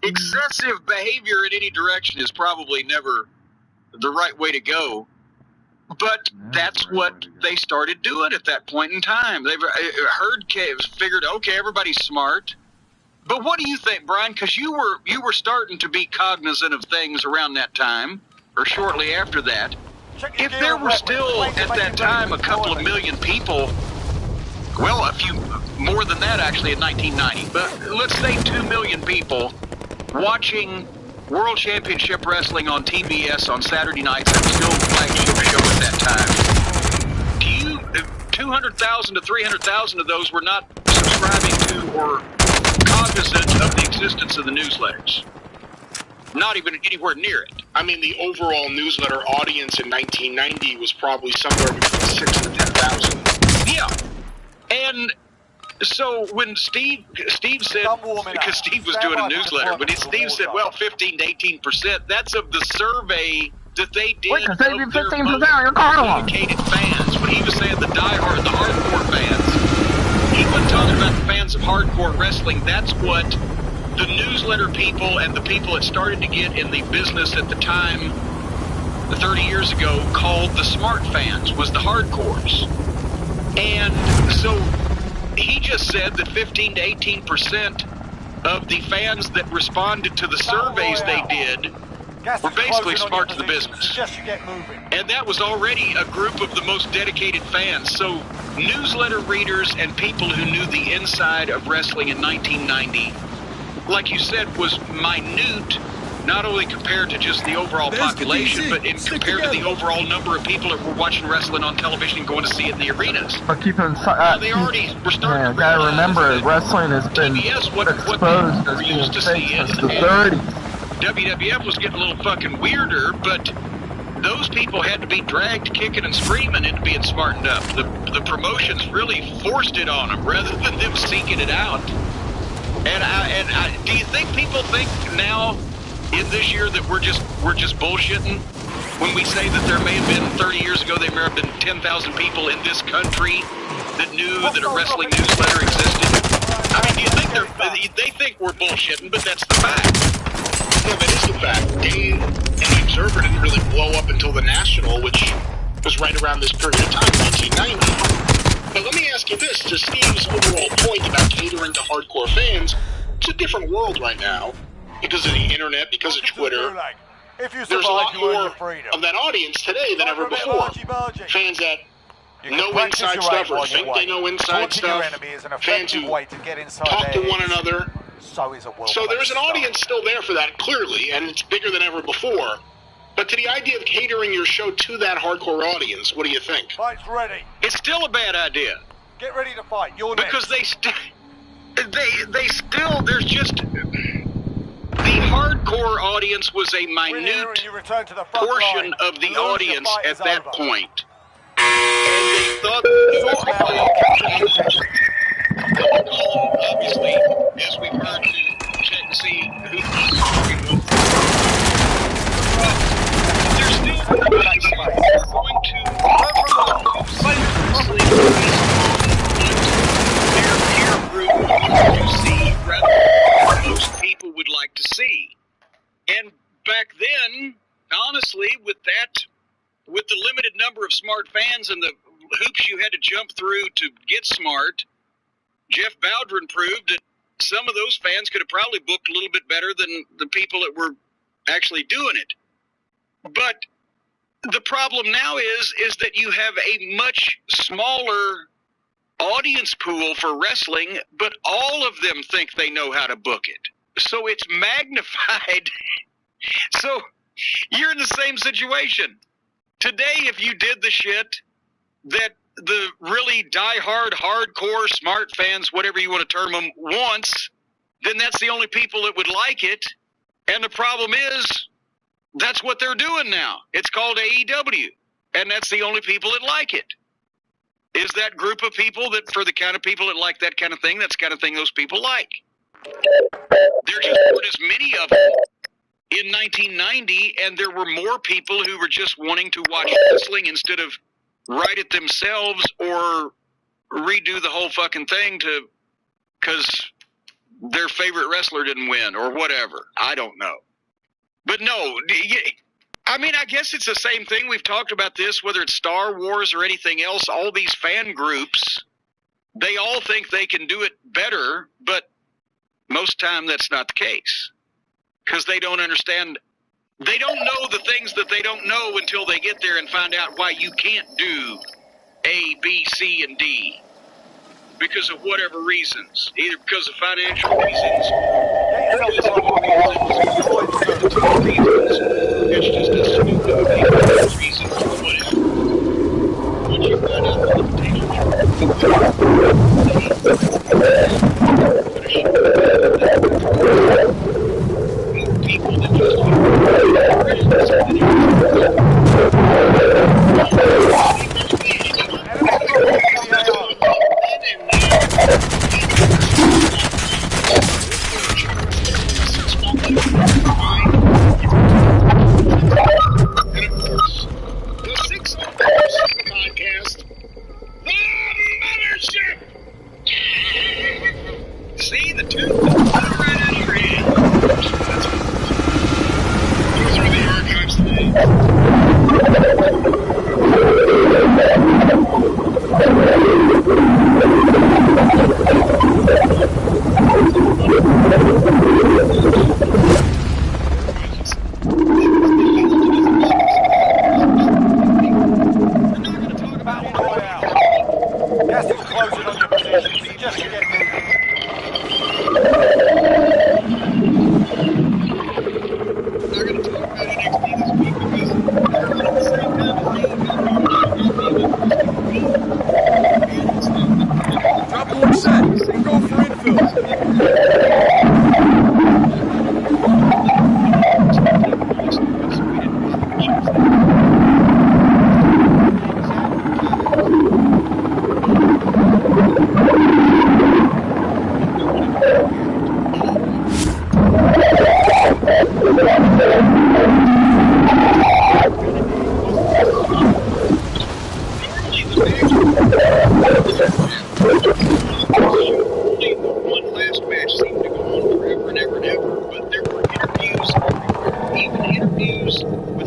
excessive behavior in any direction is probably never the right way to go, but that's what they started doing at that point in time. They've Herd figured, okay, everybody's smart. But what do you think, Brian? Because you were starting to be cognizant of things around that time, or shortly after that. If there were still at that time a couple of million people, well, a few more than that actually in 1990, but let's say 2 million people watching World Championship Wrestling on TBS on Saturday nights, that was still the flagship show at that time. Do you 200,000 to 300,000 of those were not subscribing to or cognizant of the existence of the newsletters? Not even anywhere near it. I mean, the overall newsletter audience in 1990 was probably somewhere between 6,000 to 10,000. Yeah, and so when Steve said, because Steve was doing a newsletter, but Steve said, well, 15 to 18%, that's of the survey that they did. Wait, of their most dedicated fans. When he was saying the diehard, the hardcore fans, he wasn't talking about the fans of hardcore wrestling. That's what the newsletter people and the people that started to get in the business at the time, 30 years ago, called the smart fans, was the hardcores. And so he just said that 15 to 18% of the fans that responded to the surveys they did were basically smart to the business. And that was already a group of the most dedicated fans. So newsletter readers and people who knew the inside of wrestling in 1990, like you said, was minute, not only compared to just the overall population, but compared to the overall number of people that were watching wrestling on television and going to see it in the arenas. But they already were starting to gotta remember, wrestling has been exposed as being fake since the 30s. WWF was getting a little fucking weirder, but those people had to be dragged kicking and screaming into being smartened up. The promotions really forced it on them rather than them seeking it out. And do you think people think now, in this year, that we're just bullshitting when we say that there may have been 30 years ago, there may have been 10,000 people in this country that knew that a wrestling newsletter existed? I mean, do you think they think we're bullshitting, but that's the fact. No, that is the fact. Dane and the Observer didn't really blow up until the National, which was right around this period of time, 1990. But let me ask you this, to Steve's overall point about catering to hardcore fans, it's a different world right now because of the internet, because of Twitter. there's a lot more of that audience today than ever before. Fans that know inside stuff or think they know inside stuff. Fans who talk to one another. So there's an audience still there for that, clearly, and it's bigger than ever before. But to the idea of catering your show to that hardcore audience, what do you think? Fight's ready. It's still a bad idea. Get ready to fight. You're because next. They still, there's just, the hardcore audience was a minute portion of the audience at that point. And they thought obviously, as we've heard, to check to see who was talking with. There's still going to their peer group to see rather than most people would like to see. And back then, honestly, with the limited number of smart fans and the hoops you had to jump through to get smart, Jeff Bowdren proved that some of those fans could have probably booked a little bit better than the people that were actually doing it. But the problem now is that you have a much smaller audience pool for wrestling, but all of them think they know how to book it. So it's magnified. So you're in the same situation. Today, if you did the shit that the really diehard, hardcore, smart fans, whatever you want to term them, wants, then that's the only people that would like it. And the problem is, that's what they're doing now. It's called AEW. And that's the only people that like it. Is that group of people that, for the kind of people that like that kind of thing, that's the kind of thing those people like. There just weren't as many of them in 1990, and there were more people who were just wanting to watch wrestling instead of write it themselves or redo the whole fucking thing because their favorite wrestler didn't win or whatever. I don't know. But no, I mean, I guess it's the same thing. We've talked about this, whether it's Star Wars or anything else. All these fan groups, they all think they can do it better, but most time that's not the case because they don't understand. They don't know the things that they don't know until they get there and find out why you can't do A, B, C, and D because of whatever reasons, either because of financial reasons or because of reasons. It's just a stupid reason or whatever. Once you find out the limitations,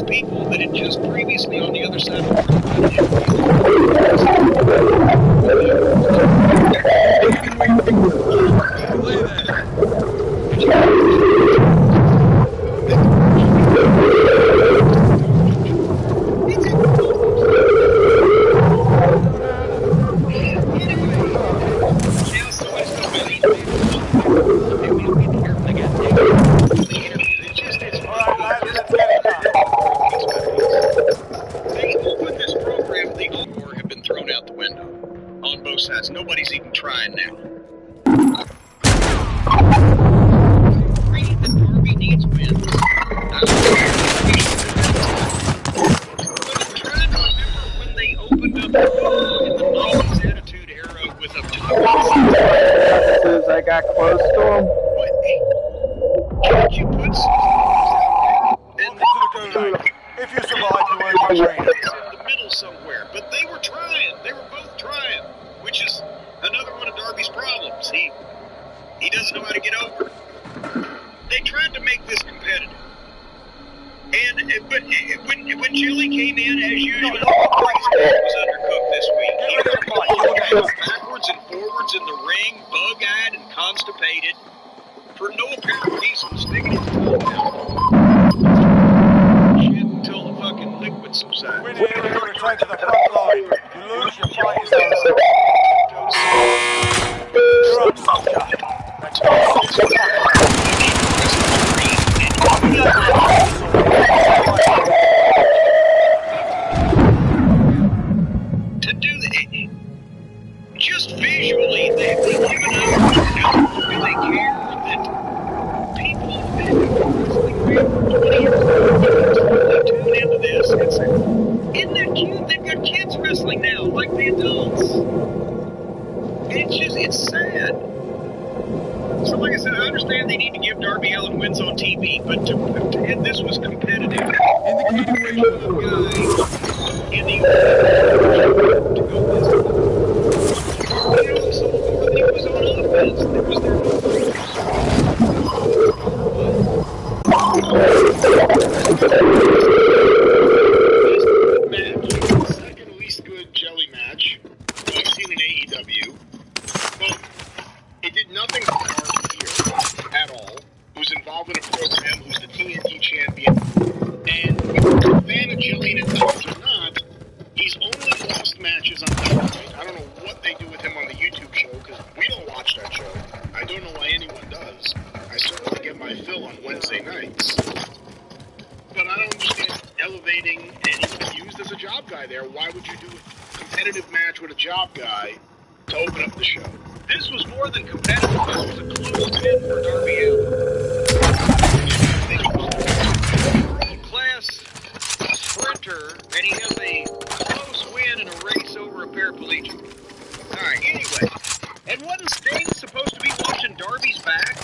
people that just the middle somewhere. But they were trying. They were both trying, which is another one of Darby's problems. He doesn't know how to get over. They tried to make this competitive. But when Jelly came in, as usual, the was undercooked this week. He was backwards and forwards in the ring, bug-eyed and constipated, for no apparent reason, sticking his tongue out. Shit until the fucking liquid subsides. Win here, you return to the front line. You lose, your fight is over. You're up, soldier. Let's go. To do that, just visually, they've given up. Do they care that people tune into this and say, isn't that cute? They've got kids wrestling now, like the adults. It's sad. So like I said, I understand they need to give Darby Allin wins on TV, but this was competitive. In the continuation of a guy in the to go this. He also more than he was on offense. There was their match, second least good Jelly match I've seen in AEW. But it did nothing for Darby here at all. Who's involved in a program, who's the TNT champion, and if you're a fan of Jelly and or not, he's only lost matches on Dynamite. I don't know what they do with him on the YouTube show, because we don't watch that show. I don't know why anyone does. I certainly get my fill on Wednesday nights. But I don't understand elevating, and he was used as a job guy there. Why would you do a competitive match with a job guy to open up the show? This was more than competitive. This was a close win for Darby Allin. World-class sprinter, and he has a close win in a race over a paraplegic. Alright, anyway. And wasn't Sting supposed to be watching Darby's back?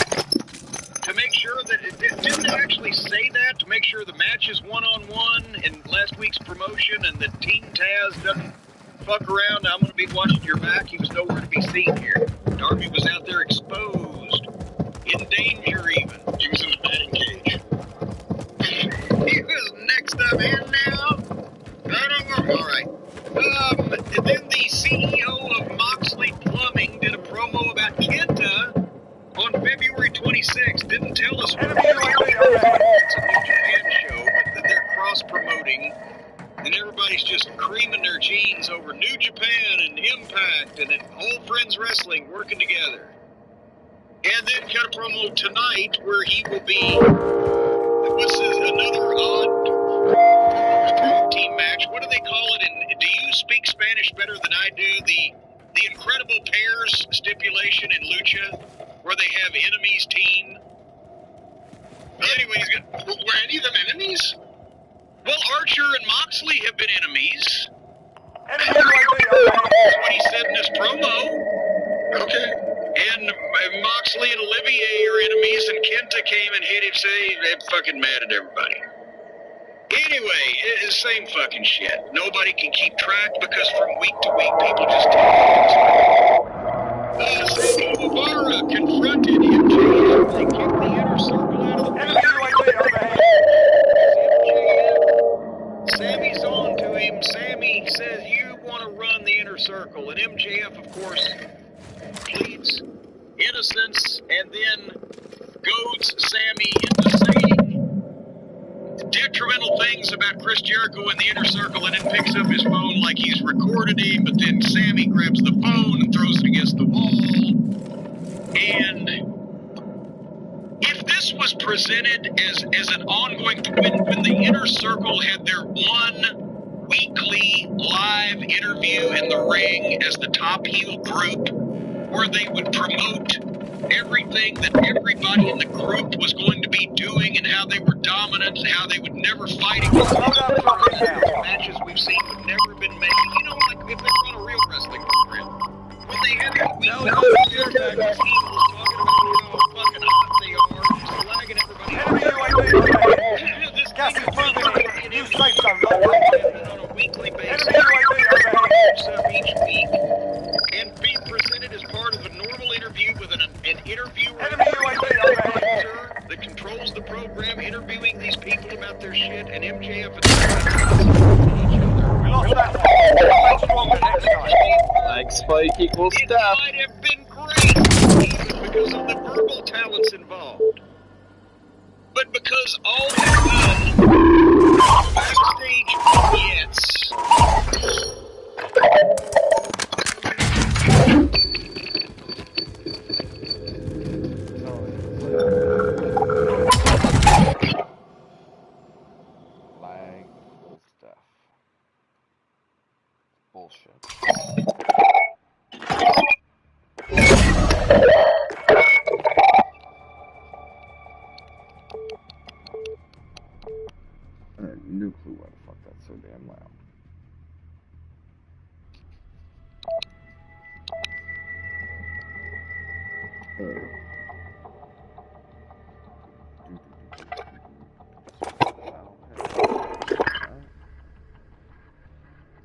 To make sure that didn't it actually say that? To make sure the match is one-on-one in last week's promotion and that Team Taz doesn't fuck around, I'm going to be watching your back. He was nowhere to be seen here. Darby was out there exposed, in danger even. He was in the batting cage. He was next up in now. I don't know. All right. Then the CEO of Moxley Plumbing did a promo about Kenta on February 26th. Didn't tell us what it's a New Japan show, but they're cross-promoting. And everybody's just creaming their jeans over New Japan and Impact and All Friends Wrestling working together. And then cut a promo tonight where he will be, what's this, another odd team match. What do they call it? And do you speak Spanish better than I do? The Incredible Pairs stipulation in Lucha where they have enemies team. Anyway, were any of them enemies? Well, Archer and Moxley have been enemies. That's what he said in his promo. Okay. And Moxley and Olivier are enemies, and Kenta came and hit him, say they're fucking mad at everybody. Anyway, it's the same fucking shit. Nobody can keep track because from week to week people just take Sammy Guevara confronted MJF. They kicked the inner circle out of the Sammy's on to him. Sammy says, you want to run the inner circle. And MJF, of course, pleads innocence and then goads Sammy into saying detrimental things about Chris Jericho in the inner circle and then picks up his phone like he's recorded him, but then Sammy grabs the phone and throws it against the wall. And if this was presented as an ongoing, when the inner circle had their one weekly live interview in the ring as the top heel group, where they would promote everything that everybody in the group was going to be doing and how they were dominant and how they would never fight against matches we've seen would never been made. You know, like if they run a real wrestling program. When they had that week team was talking about how fucking hot they are, just flagging everybody. This gas is moving in. You say so, their shit, and MJF and the We lost that one. Come back stronger next time. Like Spike equals It Steph. might have been great, even because of the verbal talents involved. But because all these backstage vignettes. Lag equals Steph. Bullshit. I have no clue why the fuck that's so damn loud.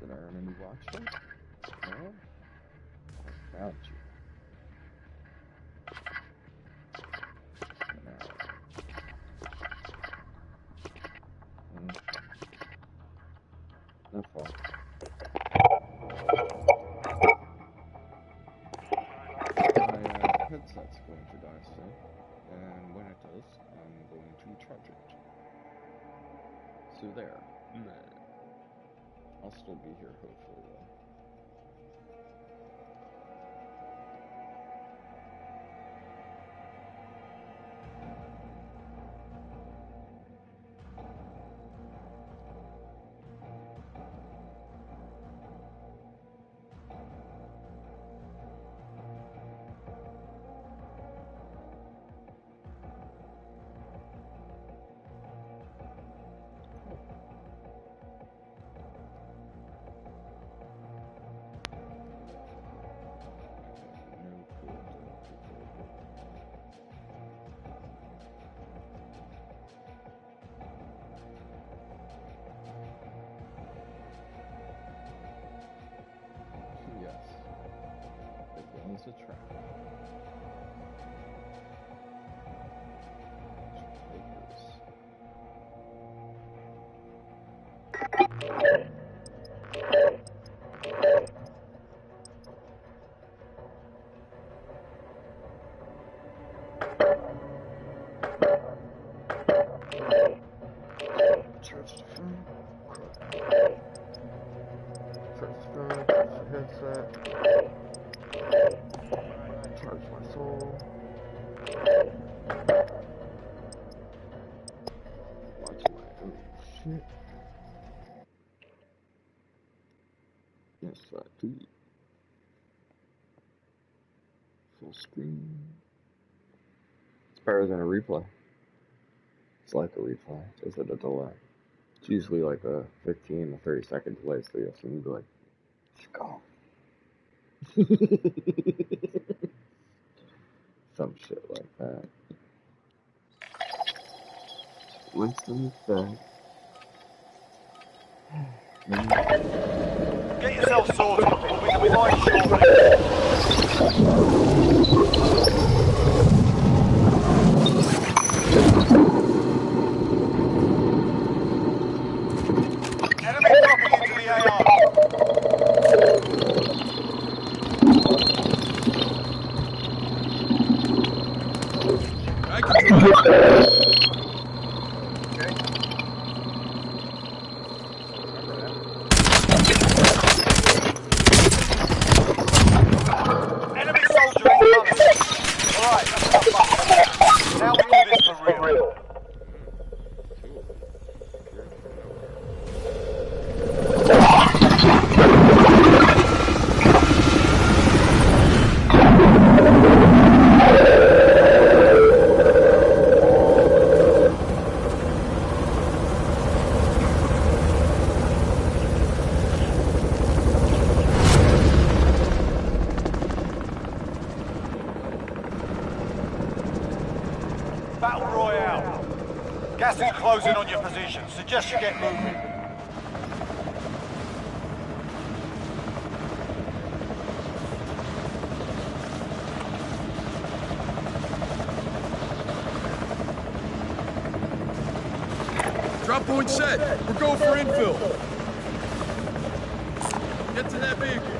Did I earn a new watch face? No? I found you. No fault. My headset's going to die soon, and when it does, I'm going to charge it. So there. I'll still be here, hopefully, though. It's a trap. Charge the phone. Charge the phone. Charge the headset. Charge my soul. Watch my own shit. Yes, I do. Full screen. It's better than a replay. It's like a replay. Is it a delay? It's usually like a 15 to 30 second delay, so you have to be like, go. Some shit like that. Winston said. Get yourself sorted. We'll be fine shortly. Battle Royale. Gas is closing on your position. Suggest you get moving. Drop point set. We're going for infill. Get to that vehicle.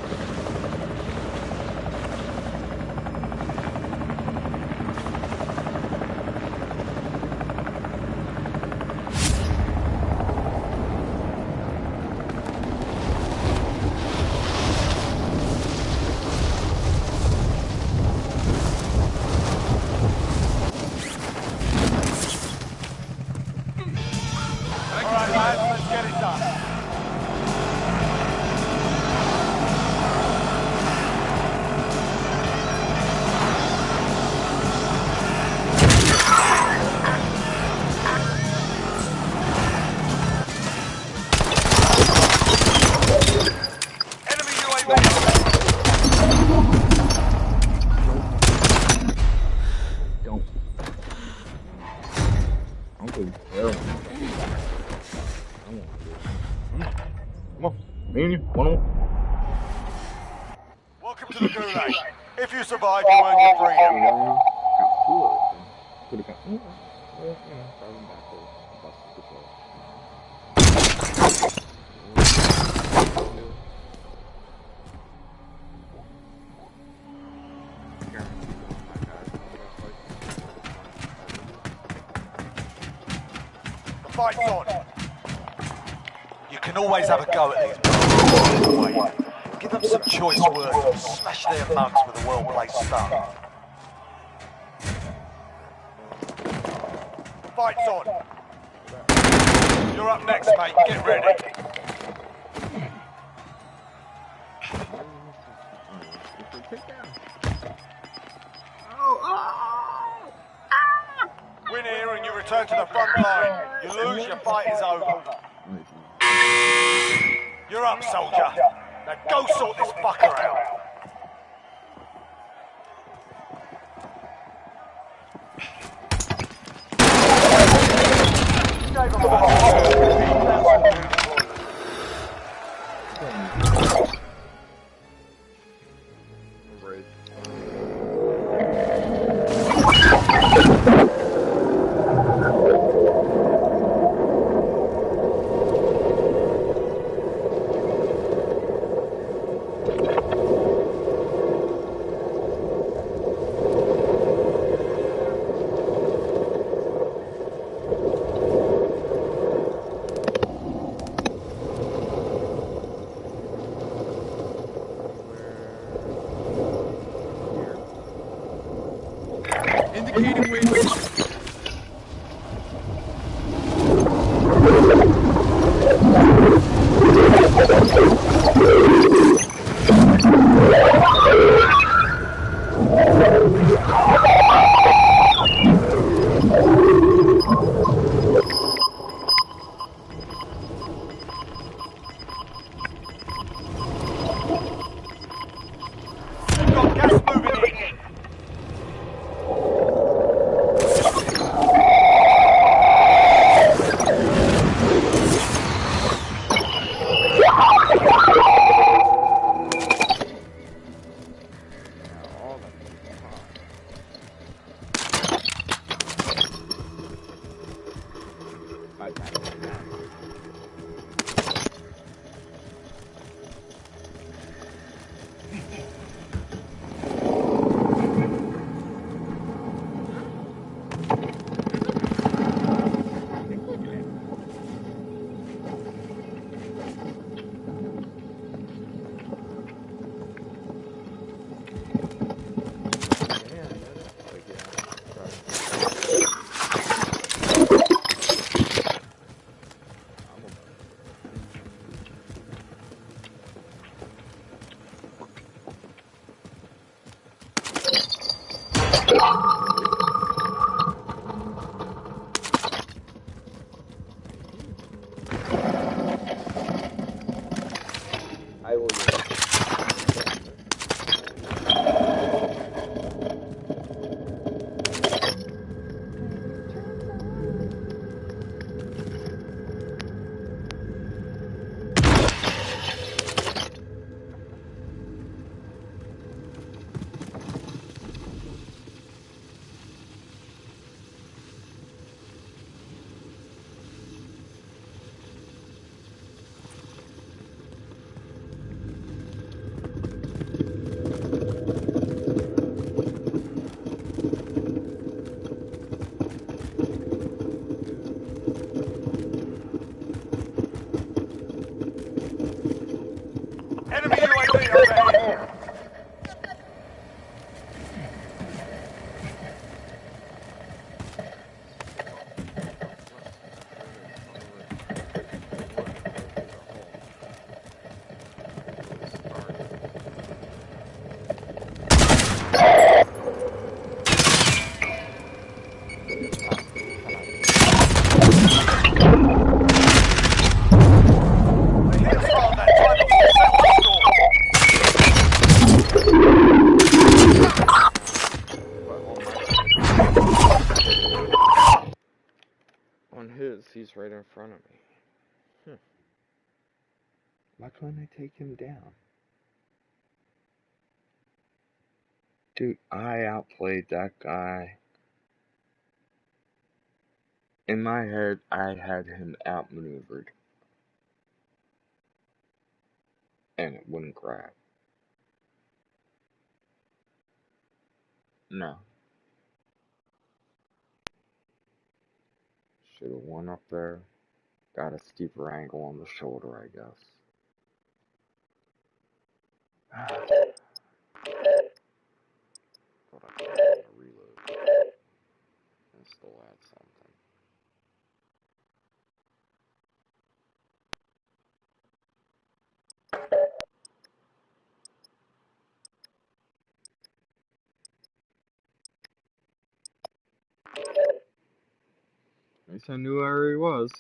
Welcome to the Gulag. If you survive, you earn your freedom. The fight's on. You can always have a go at these boys. Give them some choice words and smash their mugs with a well-placed stuff. Fight's on. You're up next, mate. Get ready. Win here and you return to the front line. You lose, your fight is over. You're up, soldier. Now go sort this fucker out. Indicating waypoint. On his, he's right in front of me. Why couldn't I take him down? Dude, I outplayed that guy. In my head, I had him outmaneuvered. And it wouldn't grab. No. Should have won up there. Got a steeper angle on the shoulder, I guess. But I could have reload. And still add something. At least I knew where he was.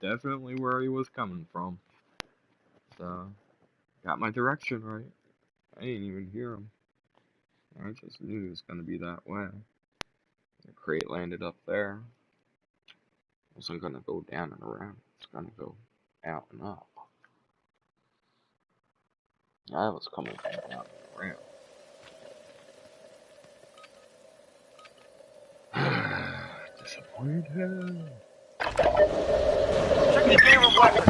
Definitely where he was coming from. So, got my direction right. I didn't even hear him. I just knew it was going to be that way. The crate landed up there. Wasn't going to go down and around. It's going to go out and up. I was coming from down and around. Disappointed. Check your gear and weapons.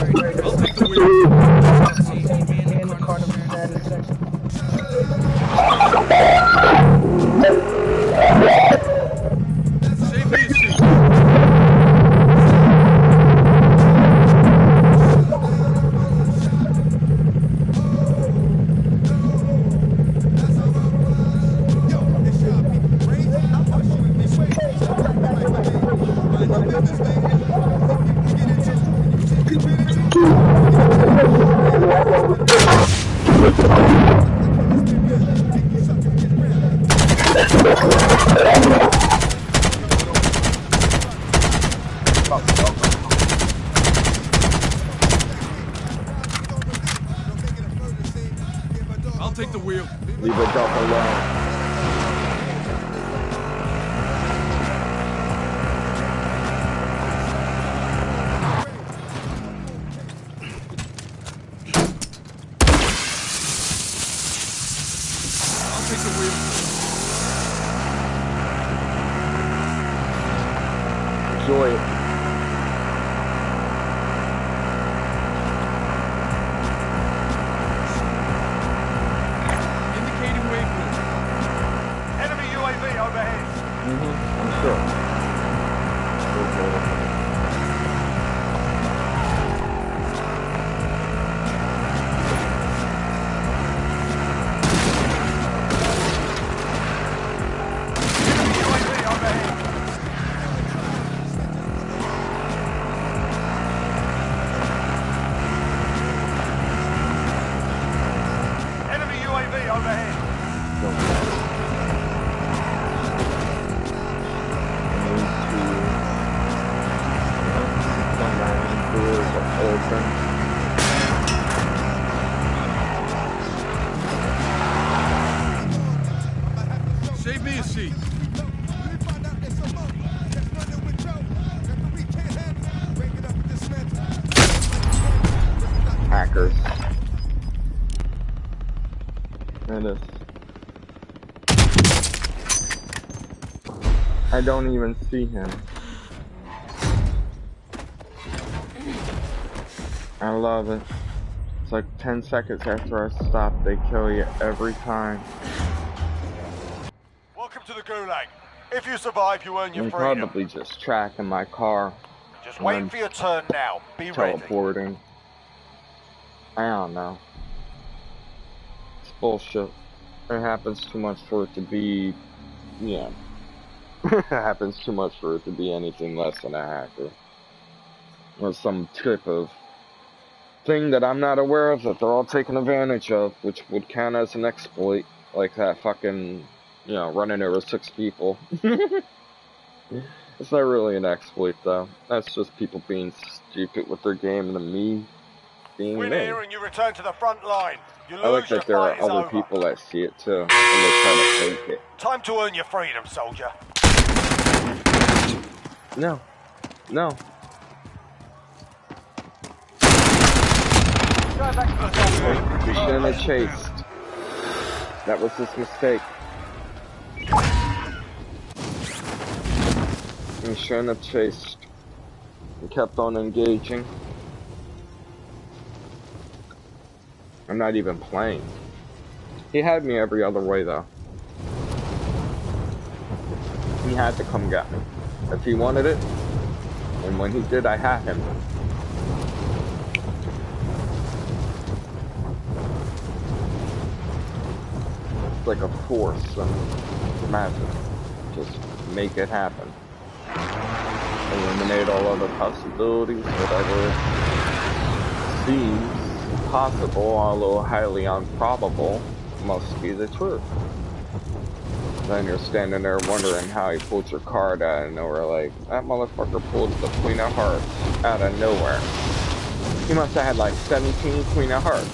I'll take the wheel. Save me a seat. I'll take the wheel. Leave it up alone. I'll take the wheel. Enjoy it. Indicating waypoint. Enemy UAV overhead. I'm sure. Enemy UAV overhead. Save me a seat. Hackers. It is. I don't even see him. I love it. It's like 10 seconds after I stop, they kill you every time. Welcome to the Gulag. If you survive, you earn your I'm freedom. probably just tracking my car. Just waiting for your turn now. Be ready. Teleporting. I don't know. It's bullshit. It happens too much for it to be, yeah. It happens too much for it to be anything less than a hacker. Or some type of thing that I'm not aware of that they're all taking advantage of, which would count as an exploit. Like that fucking, you know, running over 6 people. It's not really an exploit though. That's just people being stupid with their game and me being Win me. here and you return to the front line. You lose, I like your that there are fight is other over. people that see it too, and they try to fake it. Time to earn your freedom, soldier. No. No. Go back to the top. We shouldn't have chased. That was his mistake. We shouldn't have chased. We kept on engaging. I'm not even playing. He had me every other way though. He had to come get me. If he wanted it, and when he did, I had him. It's like a force and magic. Just make it happen. Eliminate all other possibilities, whatever seems possible, although highly improbable, must be the truth. Then you're standing there wondering how he pulled your card out of nowhere, like, that motherfucker pulled the Queen of Hearts out of nowhere. He must have had like 17 Queen of Hearts.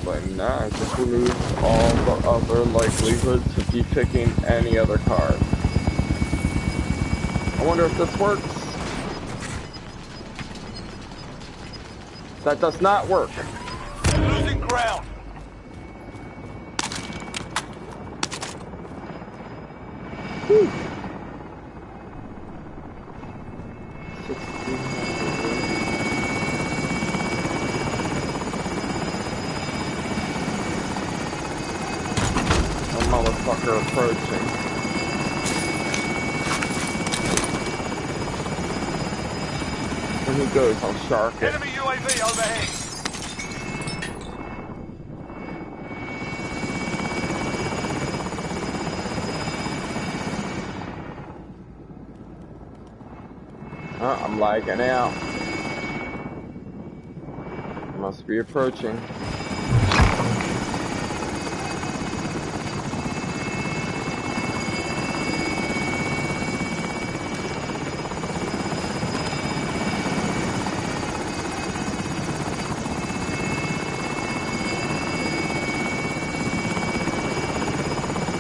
But nah, I just removed all the other likelihood to be picking any other card. I wonder if this works. That does not work. Losing ground. Whew. 16. approaching. When he goes, I'll shark it. Enemy UAV overhead. I'm lagging out. Must be approaching.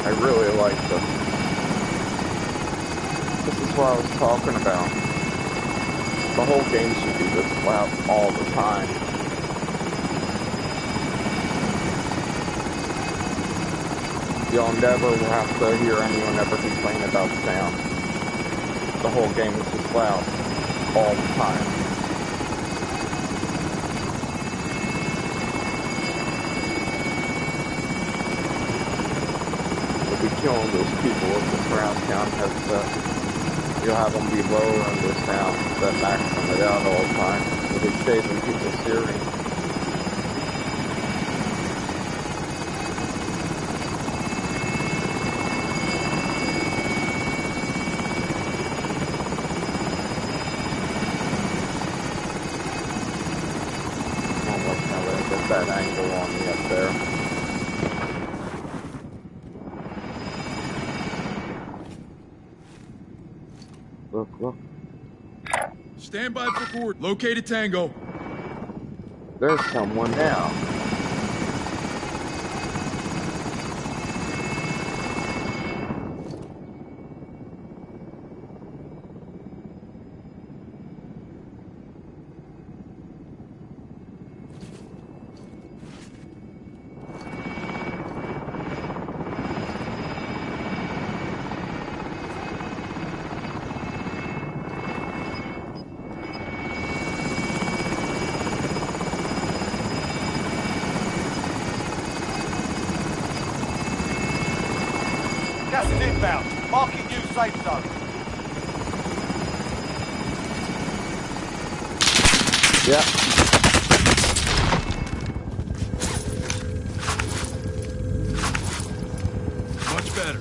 I really like this. This is what I was talking about. The whole game should be this loud all the time. You'll never have to hear anyone ever complain about sound. The whole game is just loud all the time. You'll be killing those people with the surround sound headset. You'll have them be lower on the sound that maximum it out all the time. You'll be saving people's hearing. I don't like how they get that angle on me up there. Look, look. Stand by for court. Located Tango. There's someone now. Gas is inbound. Marking new safe zone. Yeah. Much better.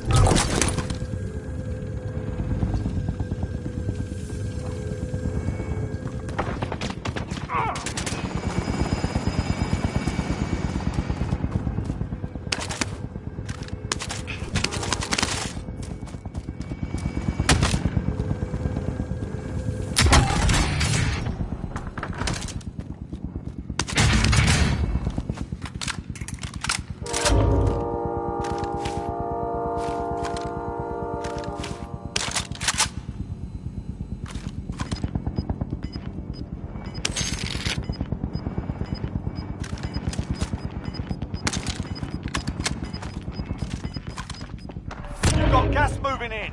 You've got gas moving in.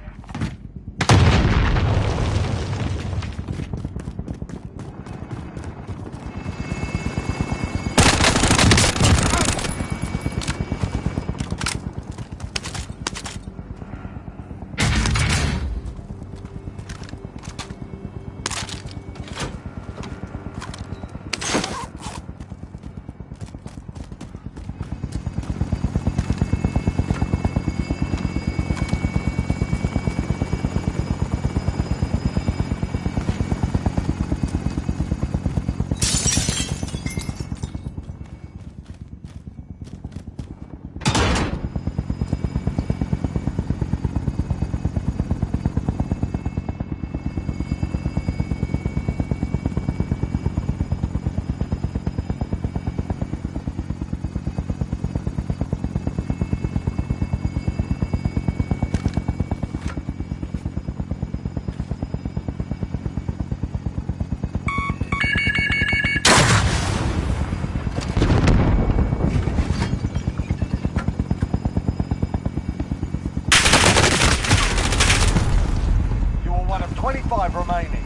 You are one of 25 remaining.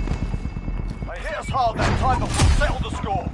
They hit us hard that time, but we'll settle the score.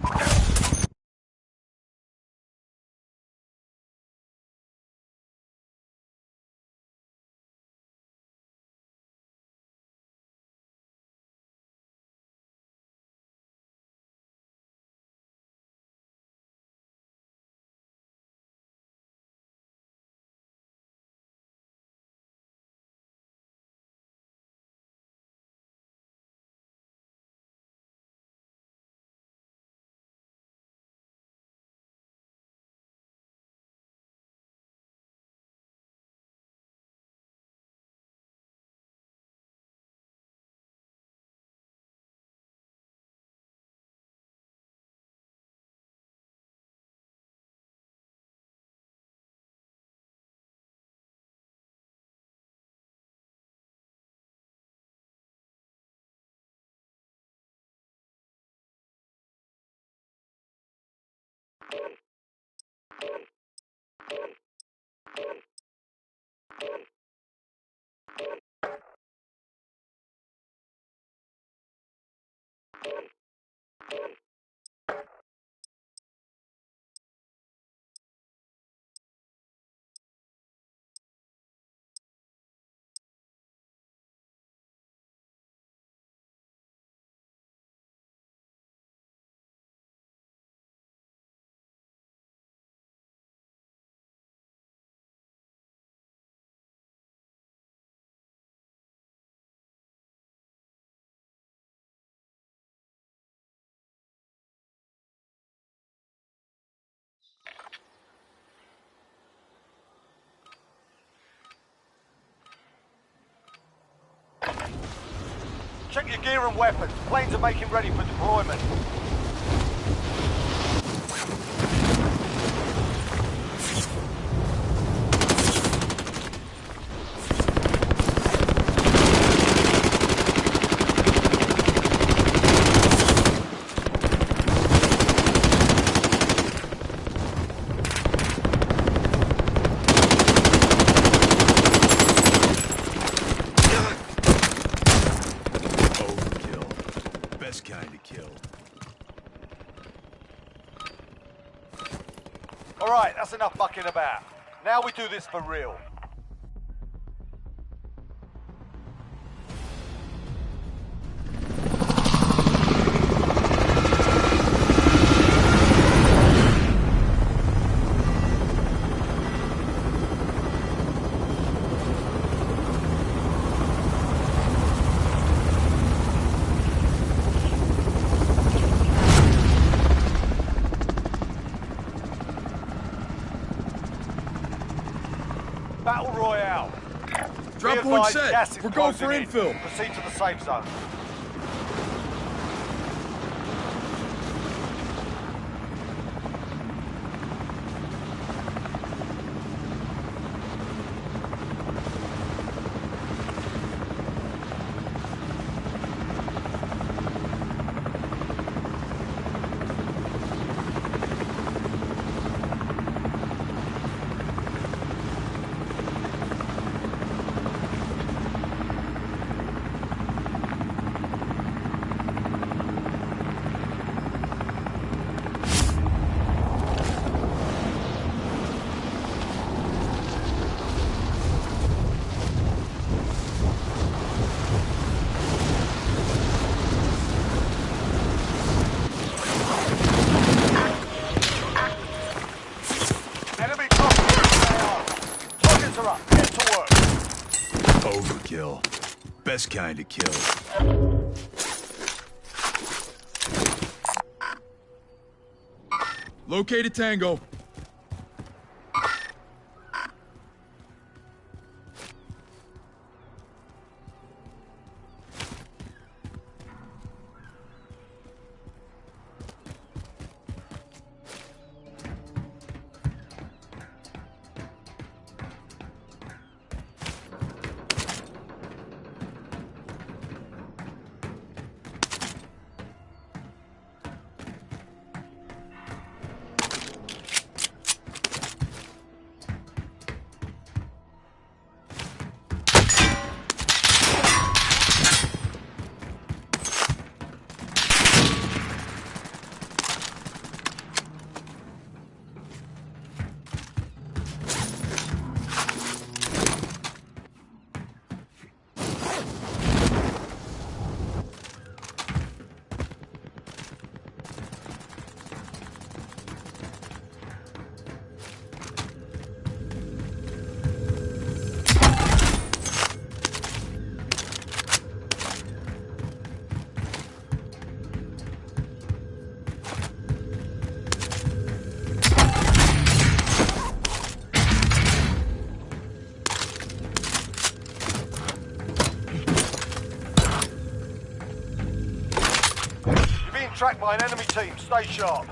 Check your gear and weapons. Planes are making ready for deployment. Alright, that's enough mucking about. Now we do this for real. Battle Royale. Drop point set. We're going for infill. Proceed to the safe zone. Overkill. Best kind of kill. Located Tango. Tracked by an enemy team. Stay sharp.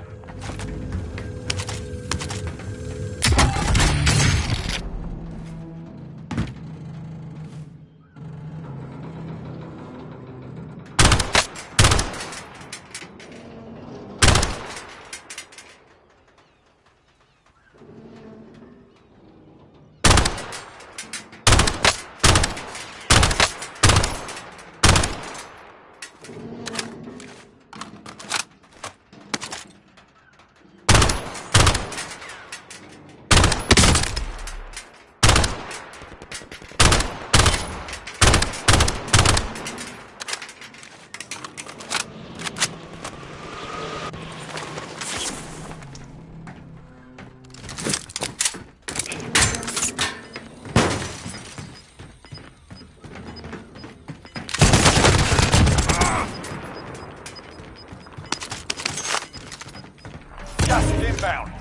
inbound.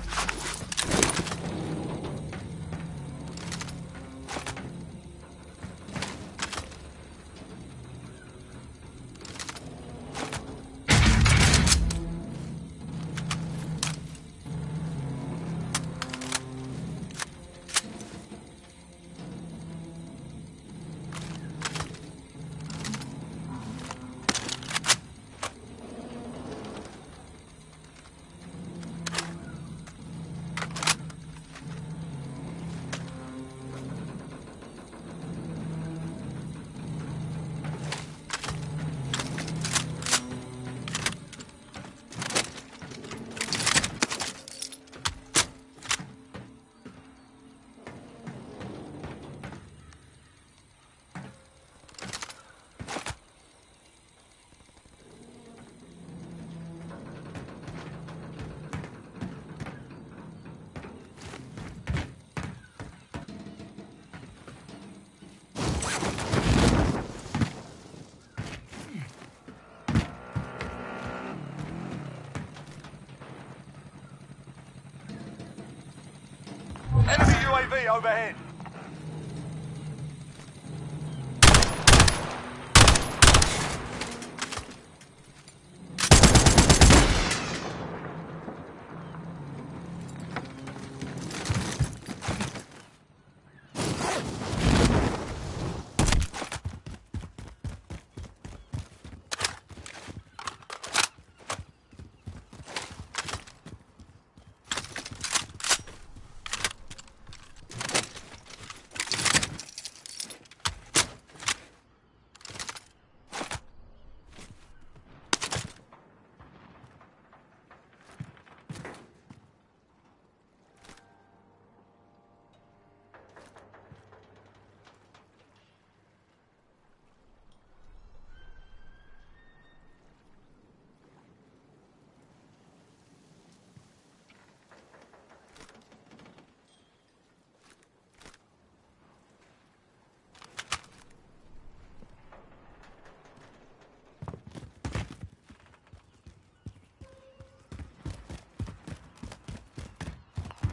Enemy UAV overhead.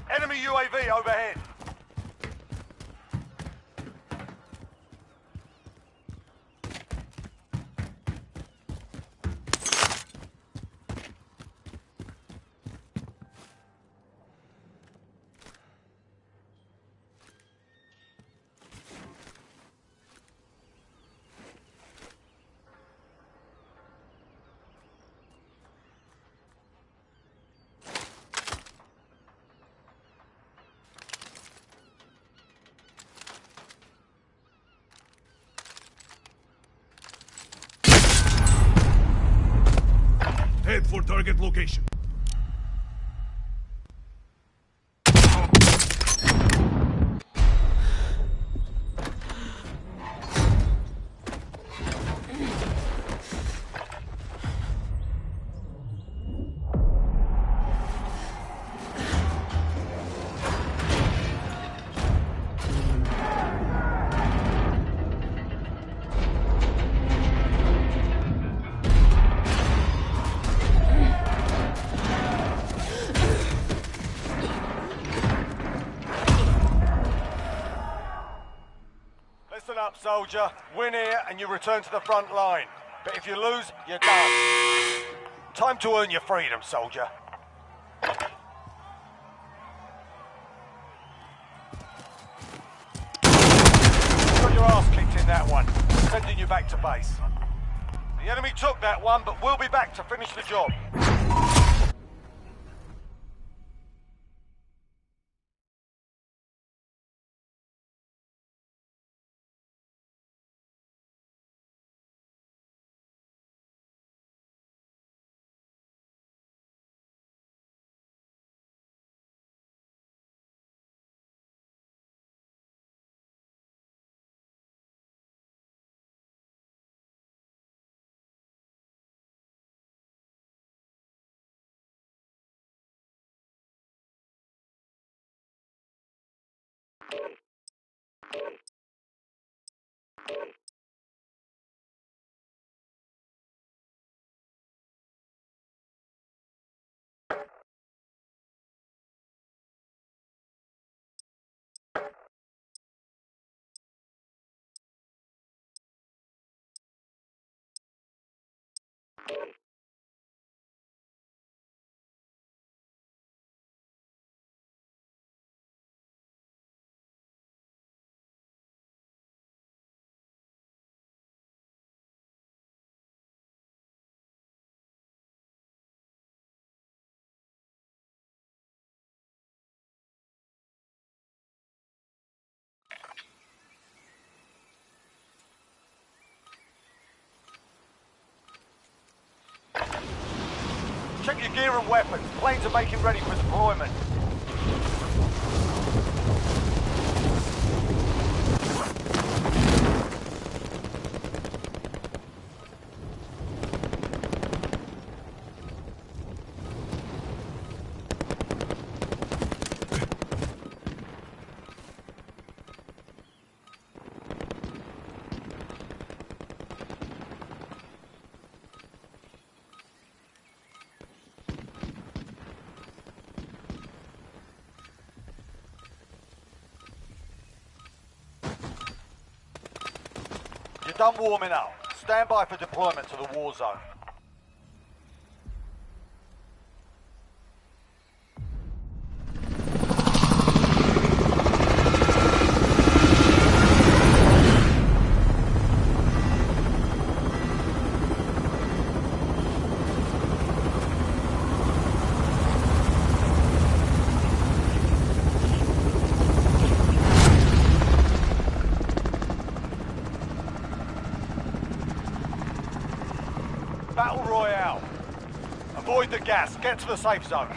Enemy UAV overhead. Head for target location. Listen up, soldier. Win here and you return to the front line. But if you lose, you're done. Time to earn your freedom, soldier. Got your ass kicked in that one. Sending you back to base. The enemy took that one, but we'll be back to finish the job. gear and weapons. Planes are making ready for deployment. You're done warming up. Stand by for deployment to the war zone. Battle Royale. Avoid the gas. Get to the safe zone.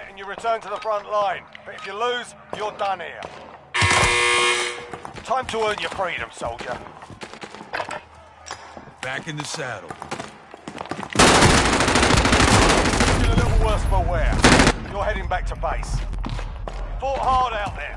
And you return to the front line. But if you lose, you're done here. Time to earn your freedom, soldier. Back in the saddle. Feel a little worse for wear. You're heading back to base. You fought hard out there.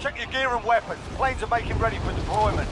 Check your gear and weapons. Planes are making ready for deployment.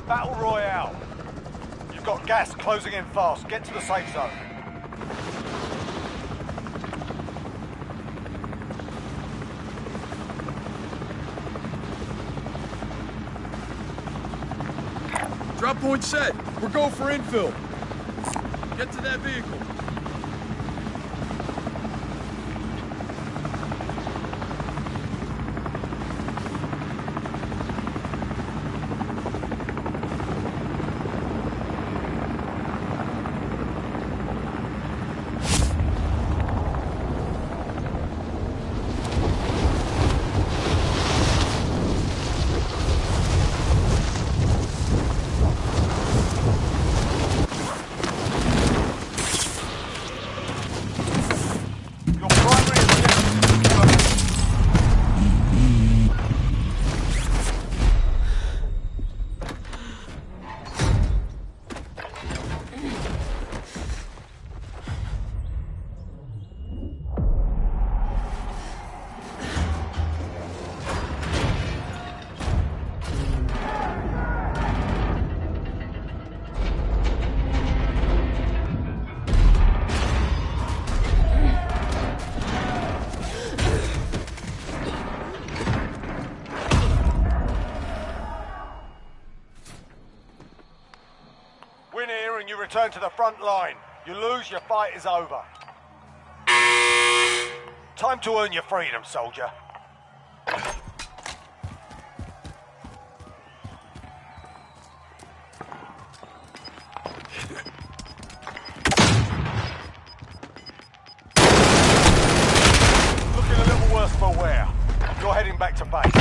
Battle Royale. You've got gas closing in fast. Get to the safe zone. Drop point set. We're going for infill. Get to that vehicle. Win here and you return to the front line. You lose, your fight is over. Time to earn your freedom, soldier. Looking a little worse for wear. You're heading back to base.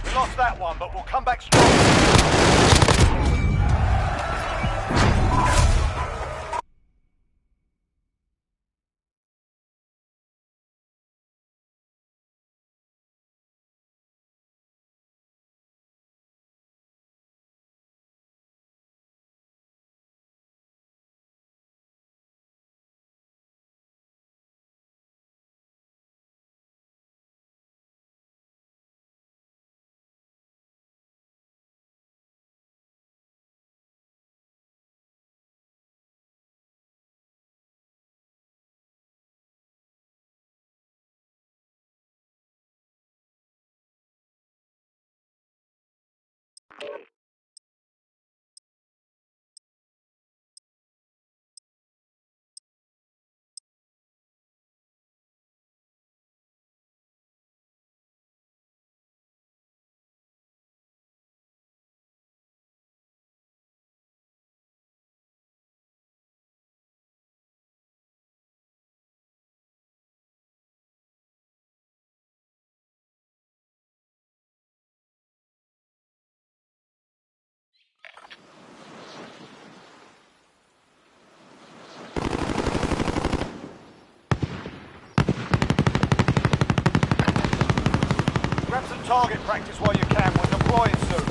We lost that one, but we'll come back strong. Target practice while you can. We're deploying soon.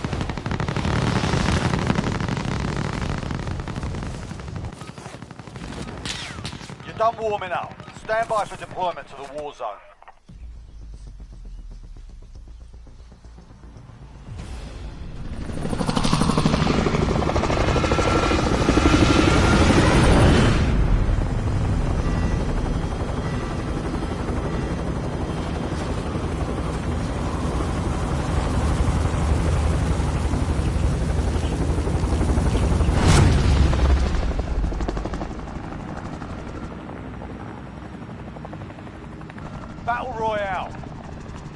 You're done warming up. Stand by for deployment to the war zone. Battle Royale.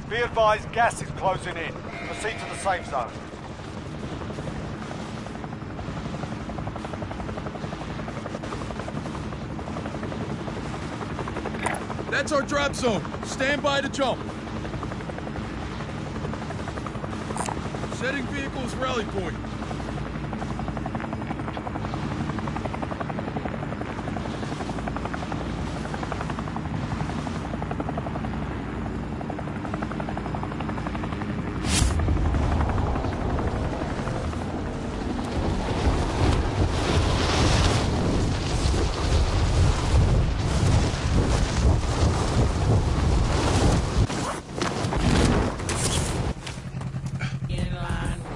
Be advised, gas is closing in. Proceed to the safe zone. That's our drop zone. Stand by to jump. Setting vehicles rally point.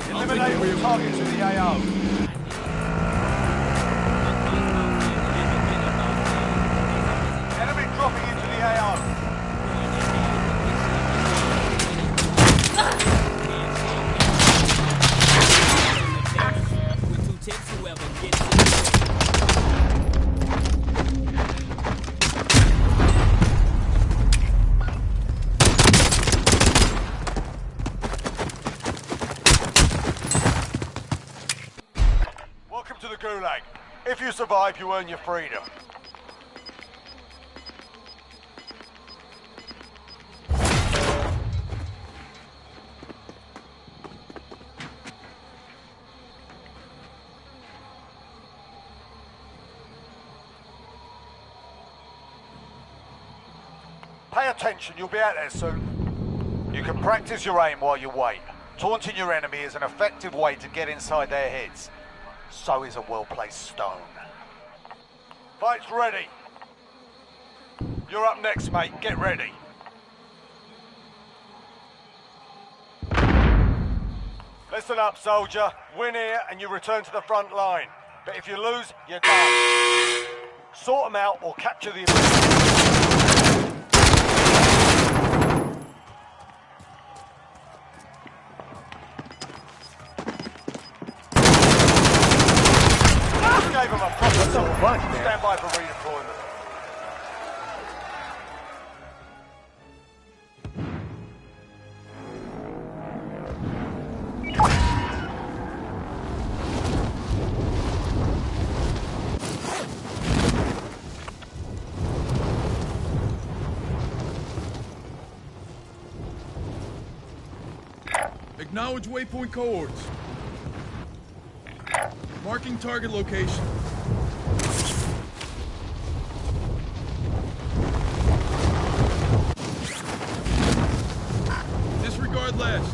Eliminate all targets in the AO. Enemy dropping into the AO. Welcome to the Gulag. If you survive, you earn your freedom. Pay attention, you'll be out there soon. You can practice your aim while you wait. Taunting your enemy is an effective way to get inside their heads. So is a well-placed stone. Fight's ready. You're up next, mate. Get ready. Listen up, soldier. Win here and you return to the front line. But if you lose, you're done. Sort them out or capture the... Gave him a proper sword. Stand by for redeployment. Acknowledge waypoint cohorts. Marking target location. Disregard last.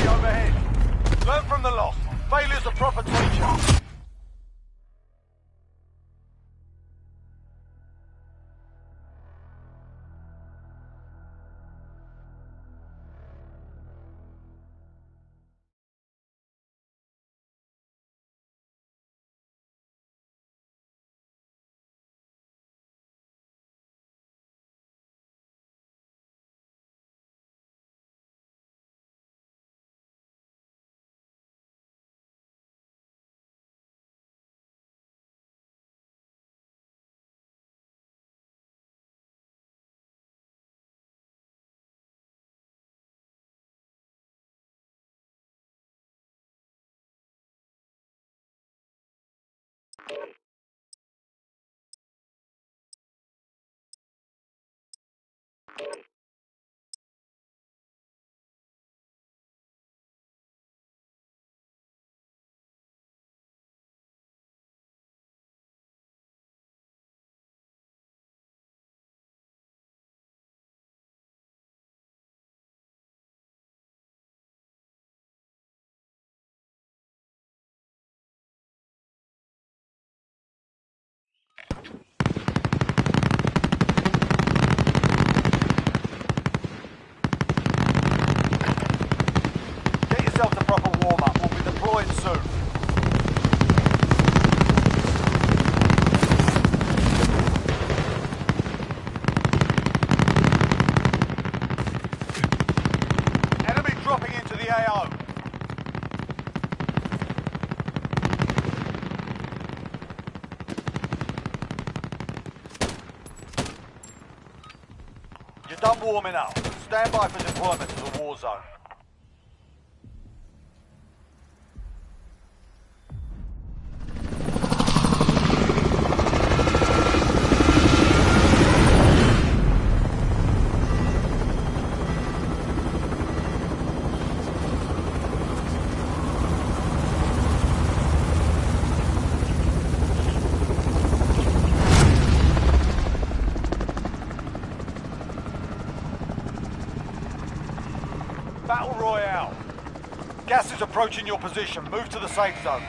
Overhead. Learn from the loss. Failure's a proper teacher. You're done warming up. Stand by for deployment to the war zone. Battle Royale. Gas is approaching your position. Move to the safe zone.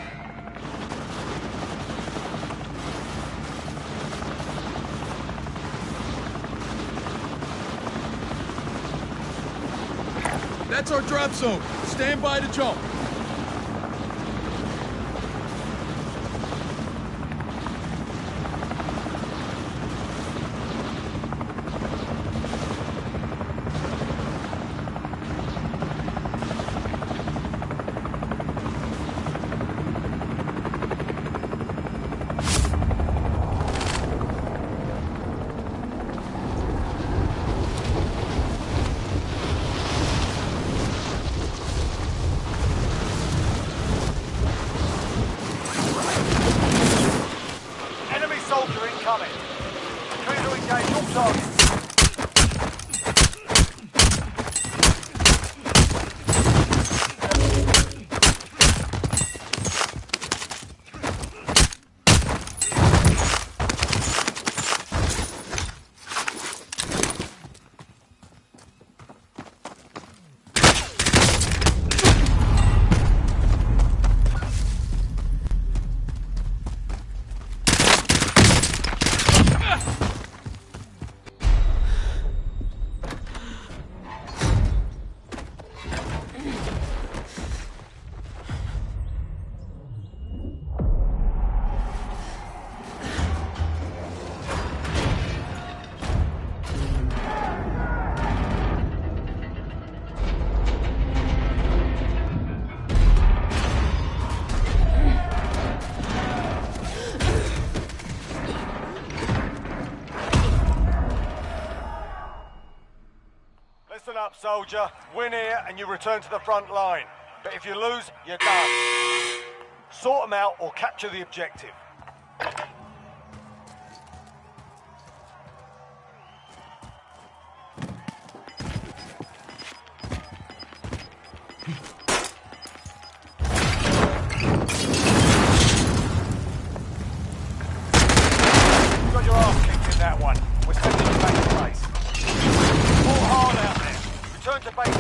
That's our drop zone. Stand by to jump. Enemy soldier incoming. Clear to engage all targets. Listen up, soldier. Win here and you return to the front line. But if you lose, you're done. Sort them out or capture the objective. You got your ass kicked in that one. We're sending you back to base. Fall hard out there. Return to base.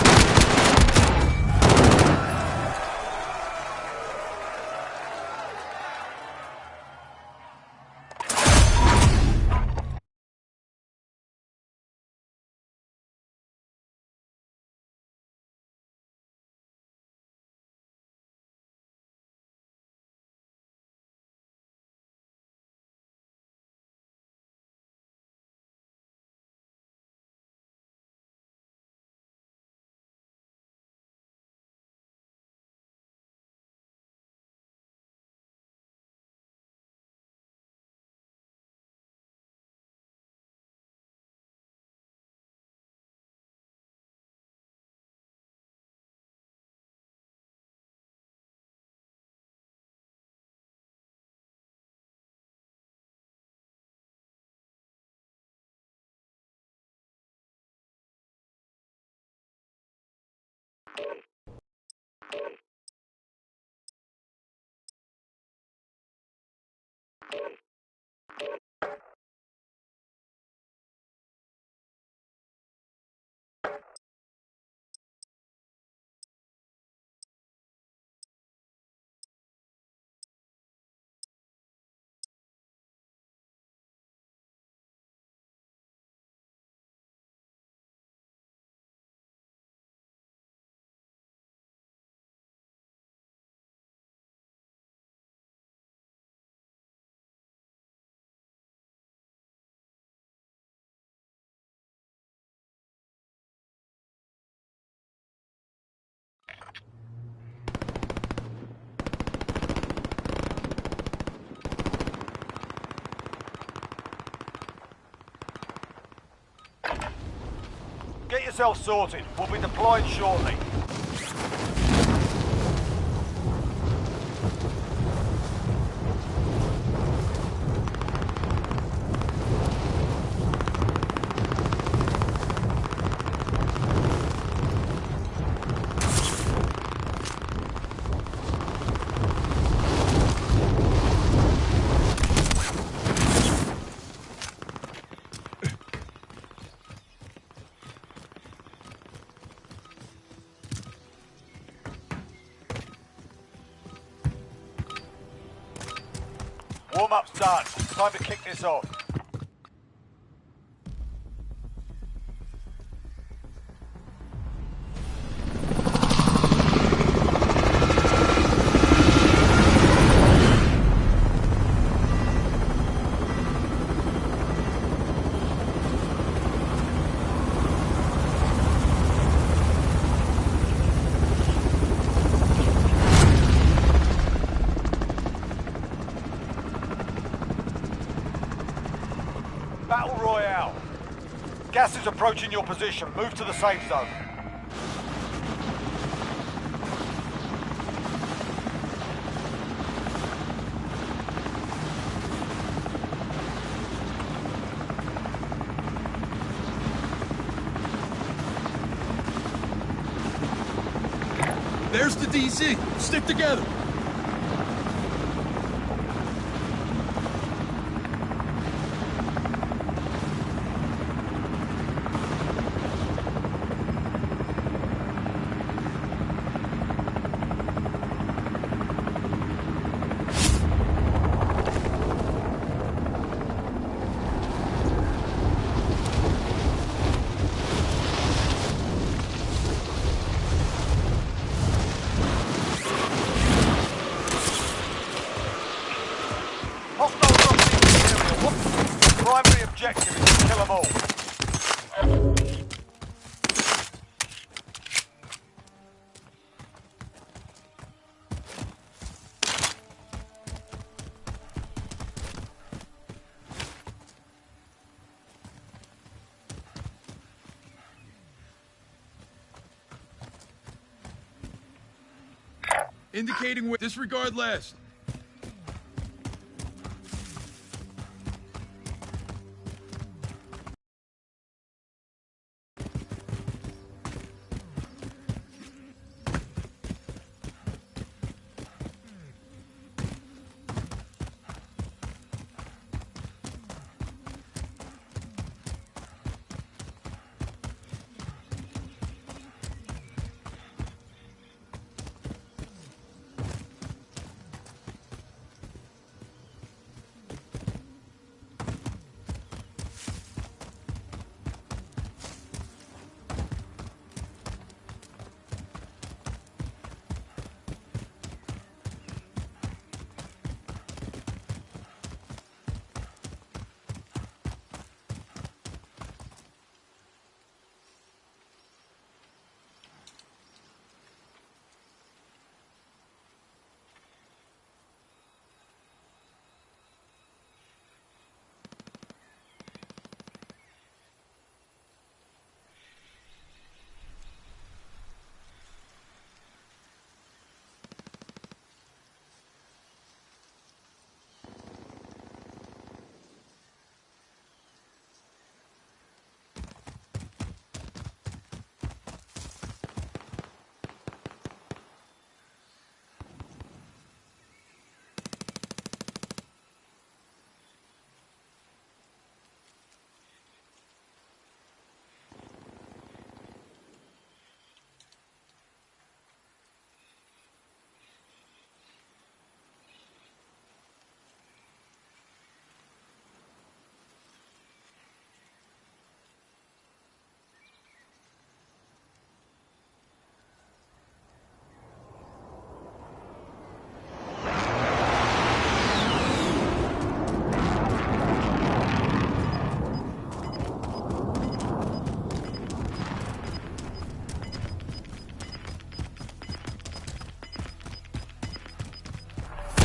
yourself sorted. We'll be deployed shortly. Warm-up's done. Time to kick this off. Battle Royale. Gas is approaching your position. Move to the safe zone. There's the DC. Stick together. Primary objective is to kill them all. Indicating where. Disregard last.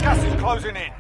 Gas is closing in.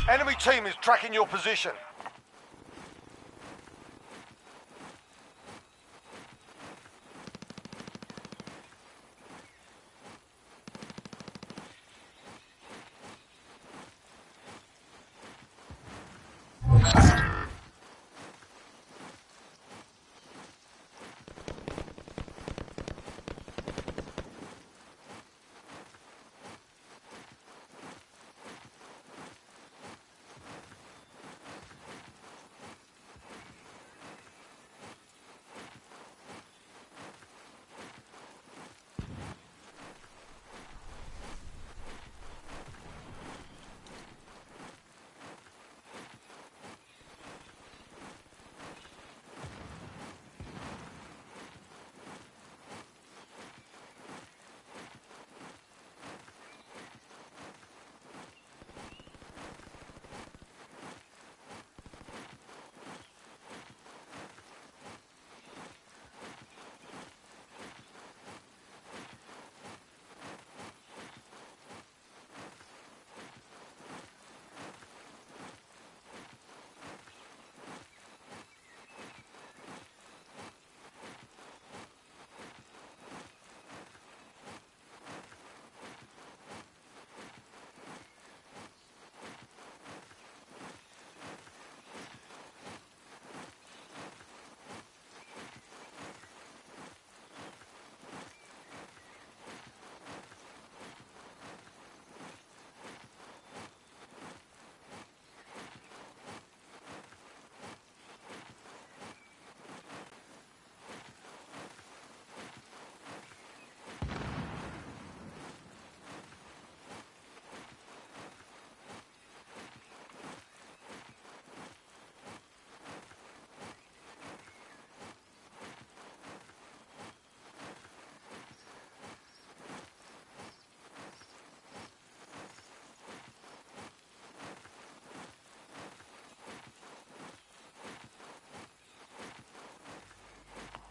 Enemy team is tracking your position.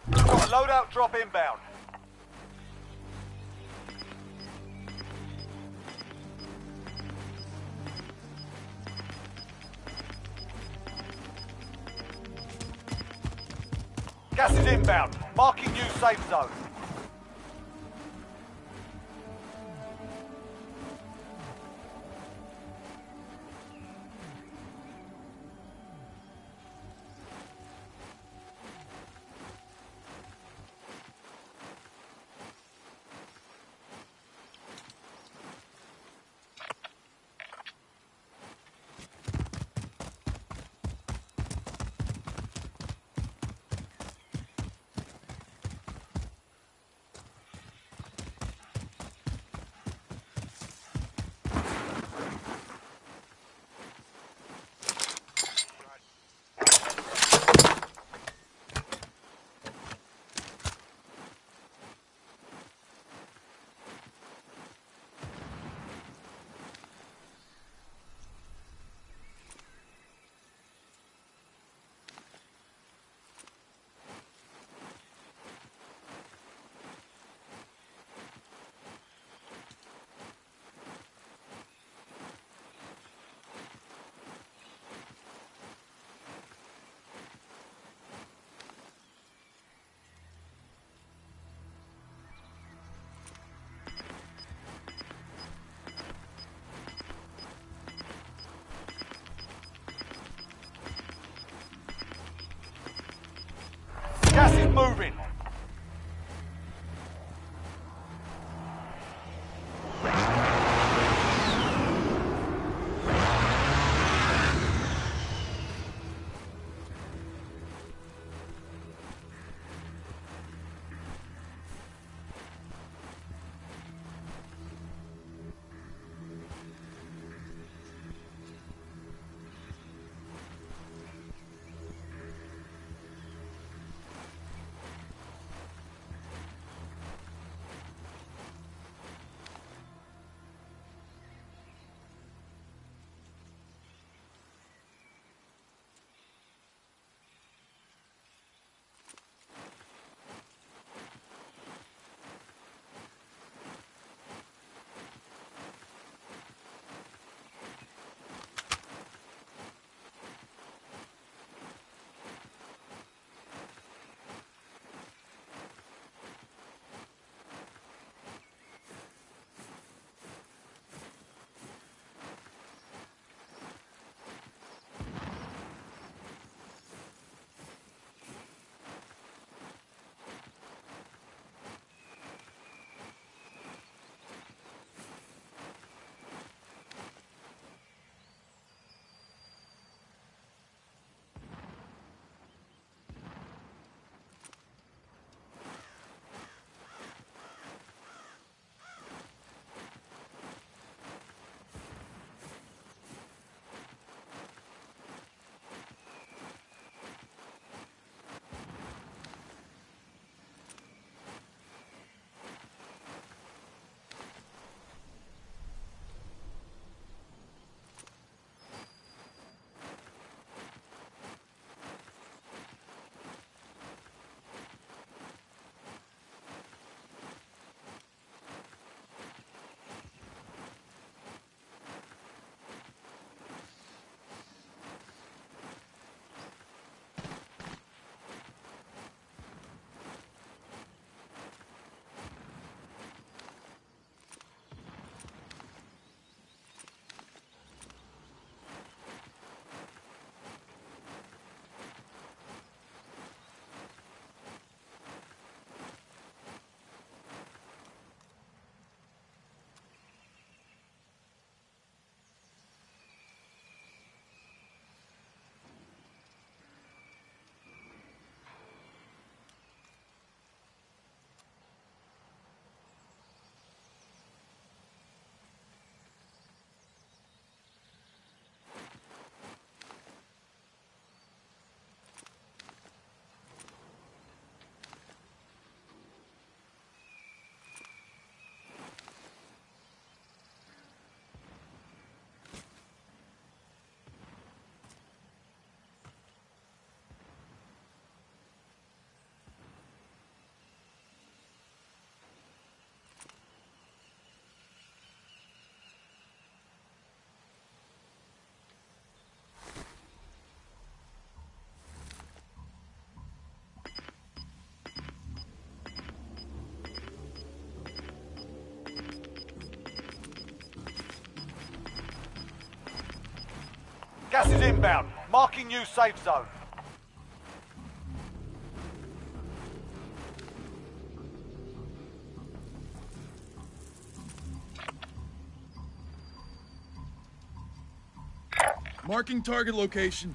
Got a loadout drop inbound. Gas is inbound. Marking new safe zone. inbound. Marking new safe zone. Marking target location.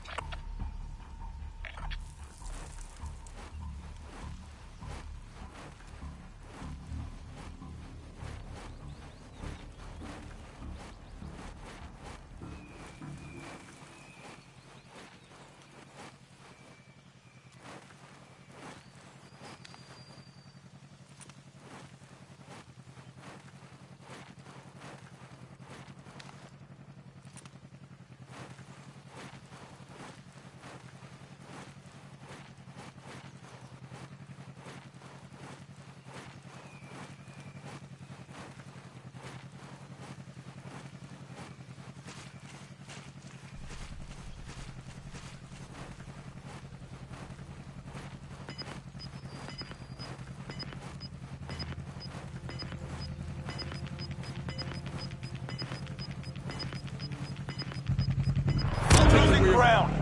Losing ground.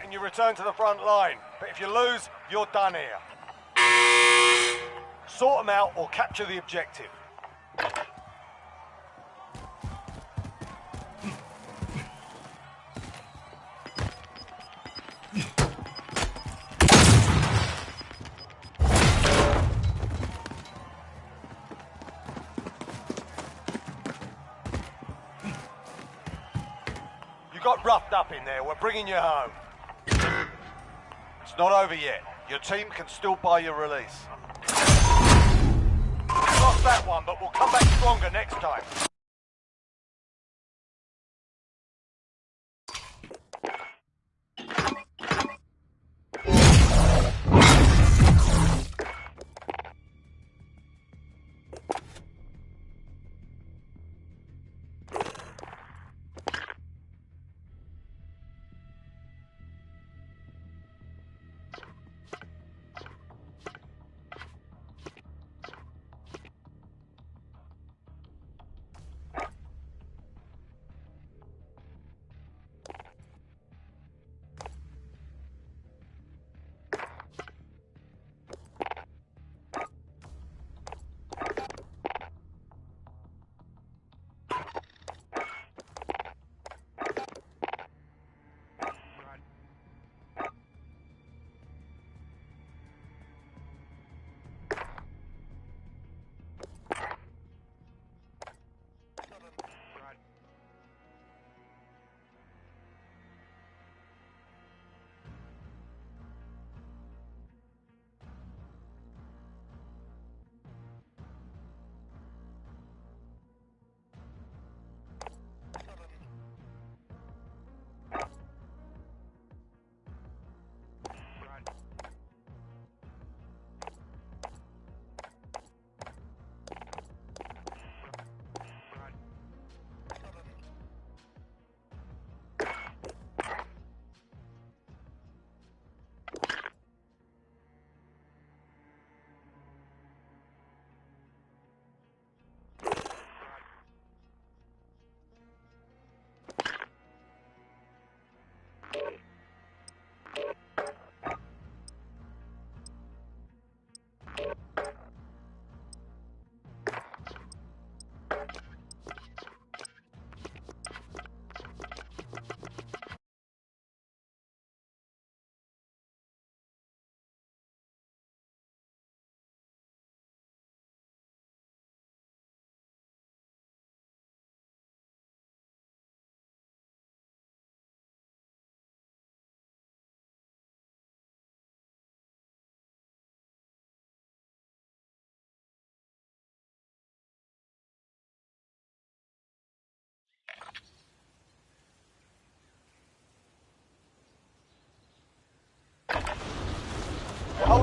And you return to the front line. But if you lose, you're done here. Sort them out or capture the objective. You got roughed up in there. We're bringing you home. It's not over yet. Your team can still buy your release. Lost that one, but we'll come back stronger next time.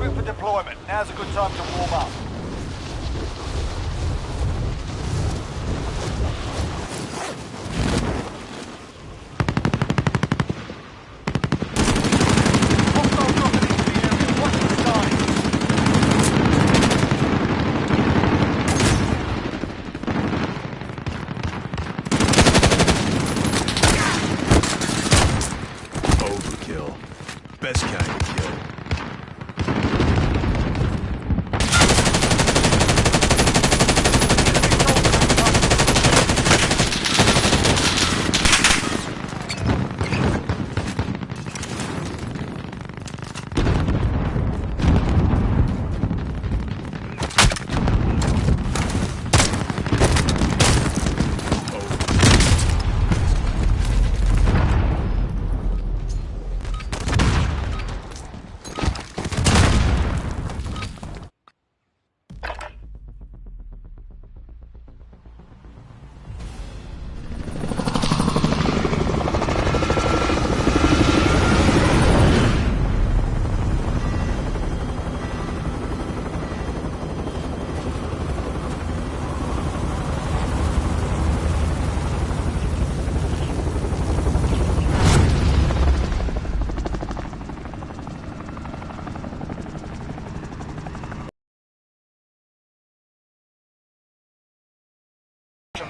Holding for deployment. Now's a good time to warm up. Overkill. Best kind of kill.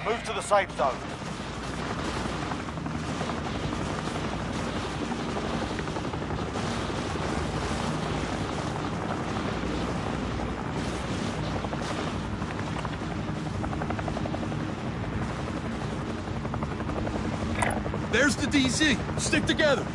Move to the safe zone. There's the DZ. Stick together.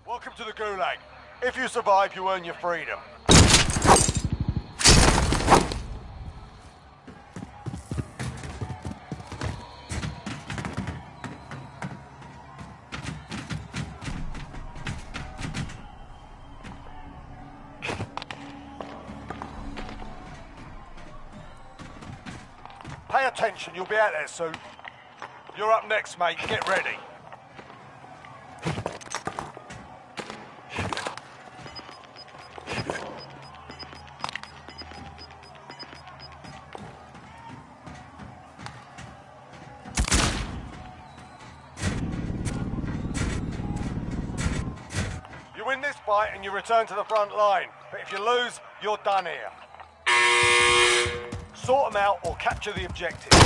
Welcome to the Gulag. If you survive, you earn your freedom. Pay attention, you'll be out there soon. You're up next, mate. Get ready. You win this fight and you return to the front line. But if you lose, you're done here. Sort them out or capture the objective. You're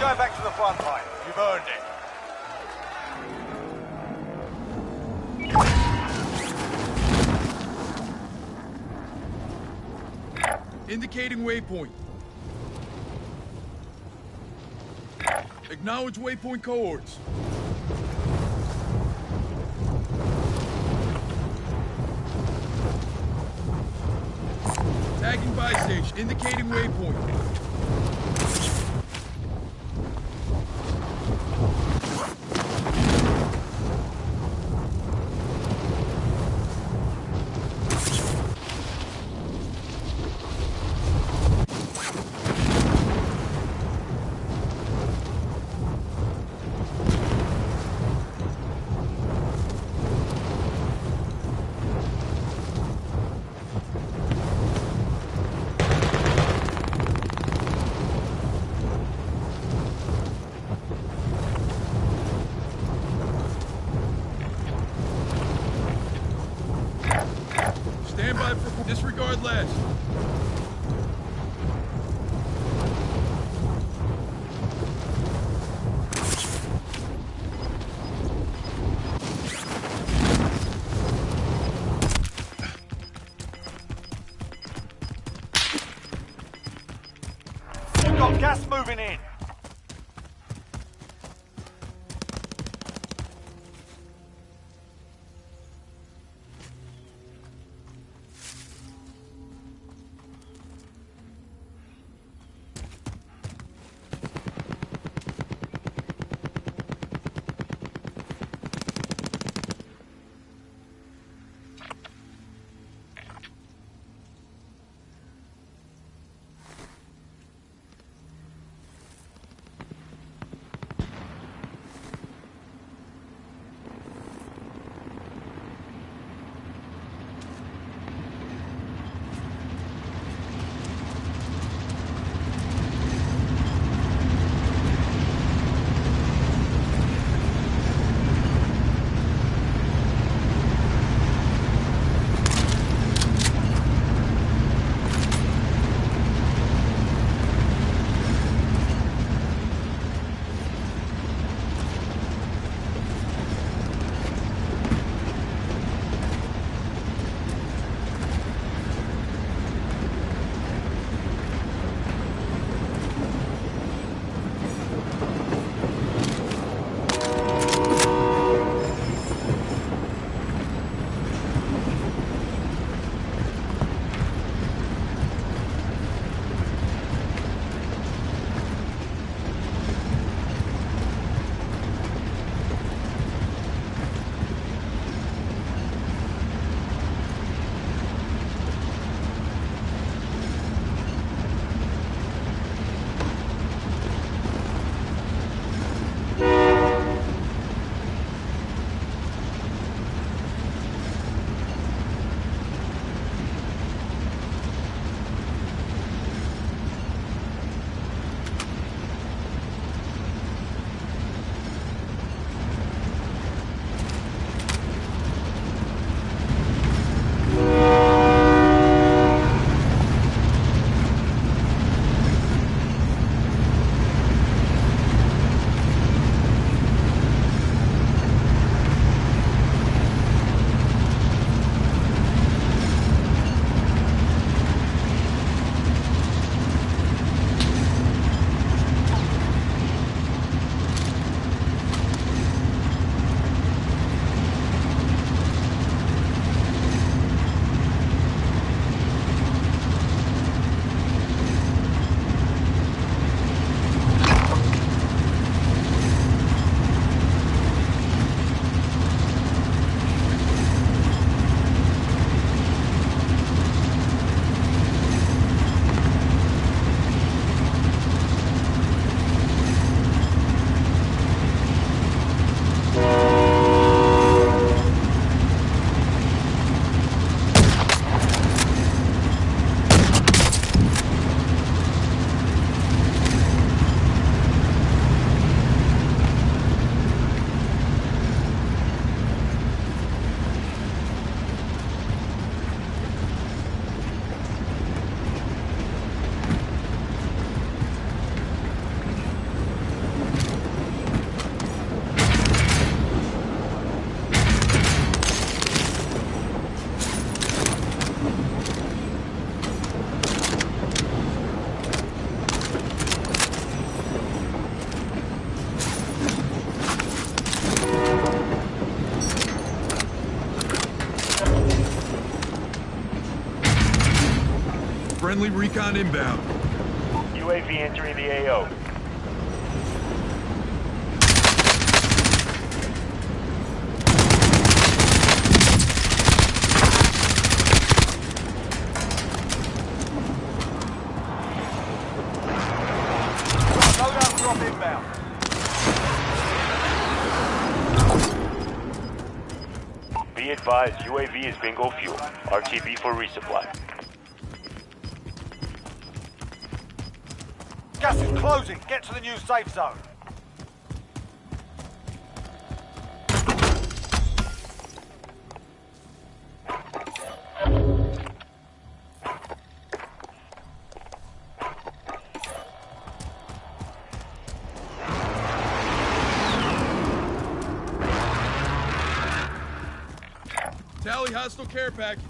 going back to the front line. You've earned it. Indicating waypoint. Acknowledge waypoint cohorts. Tagging by station, indicating waypoint. Stand by for disregard last. moving in. Friendly recon inbound. UAV entering the AO. Loadout drop inbound. Be advised, UAV is bingo fuel. RTB for resupply. Gas is closing. Get to the new safe zone. Tally hostile care package.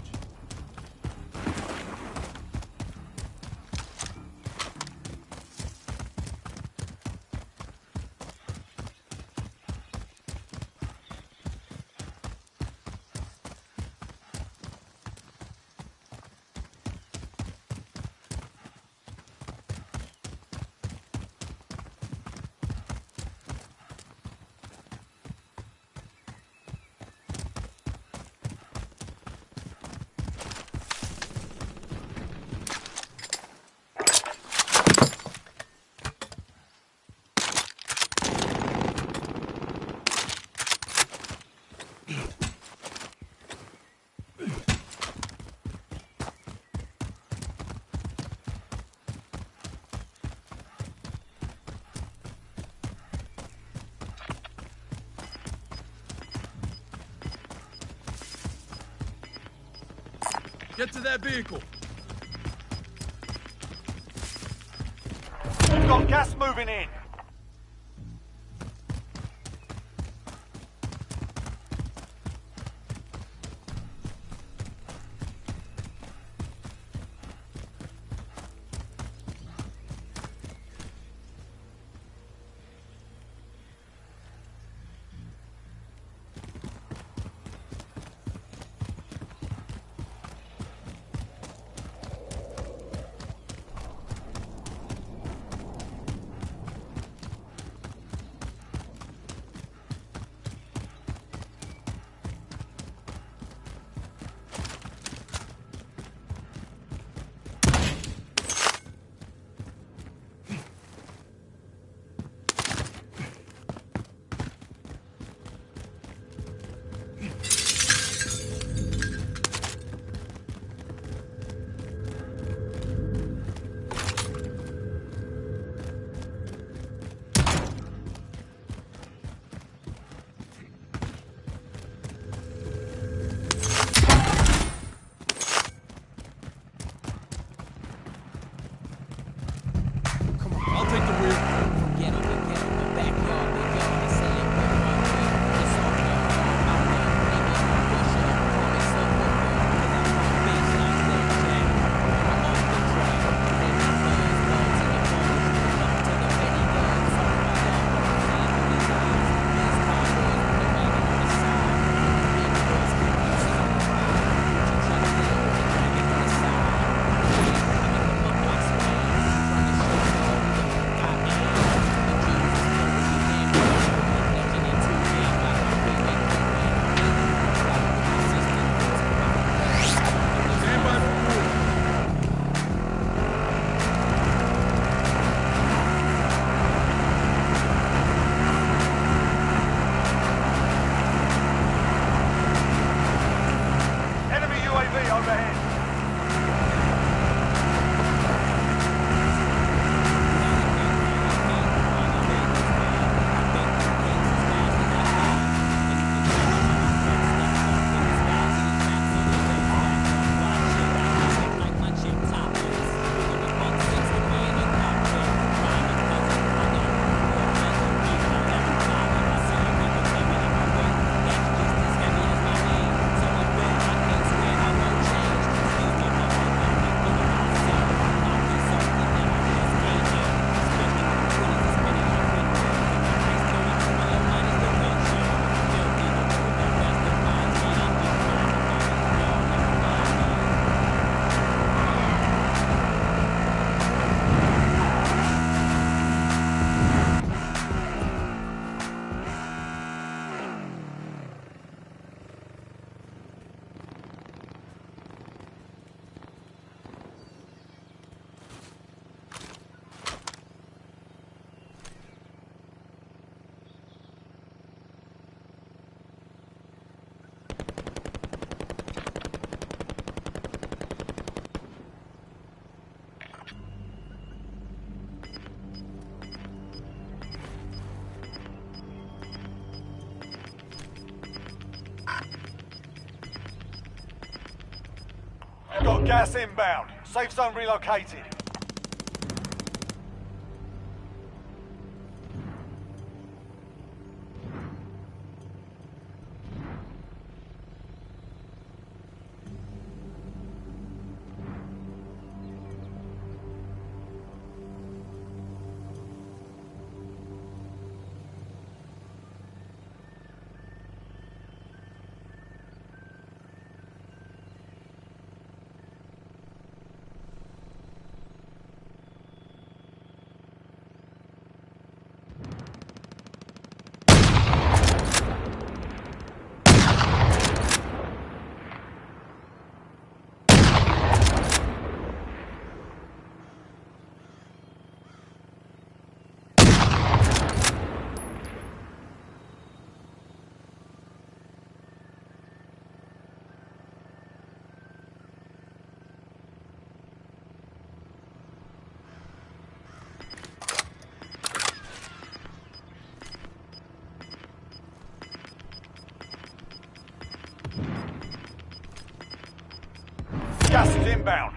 Get to that vehicle. We've got gas moving in. I'll take the wheel. Got gas inbound. Safe zone relocated. Gas is inbound.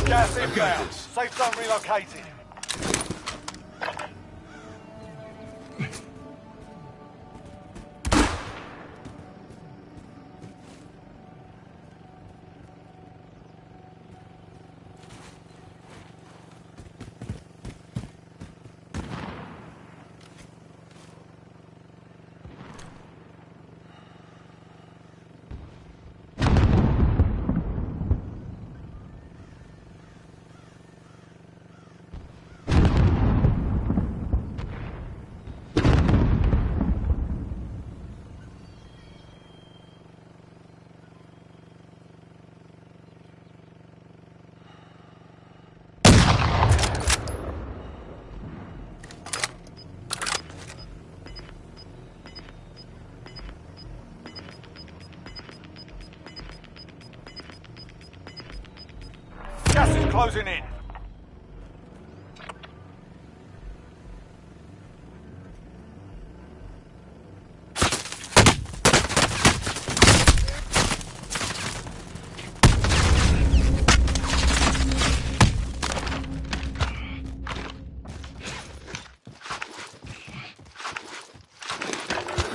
Gas inbound. Safe zone relocated. Gas is closing in.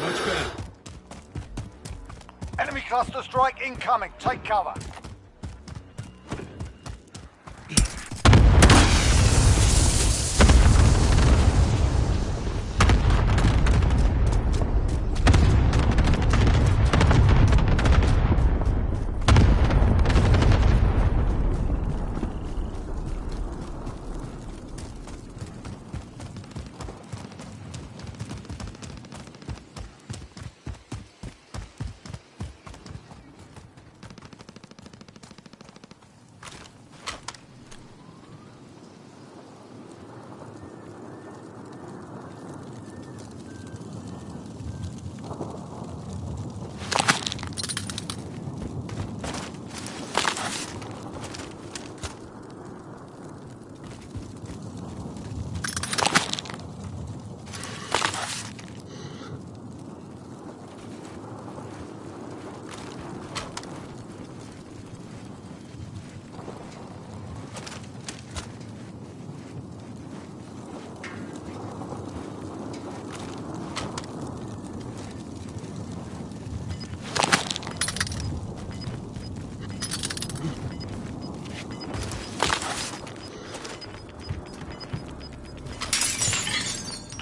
Much better. Enemy cluster strike incoming. Take cover.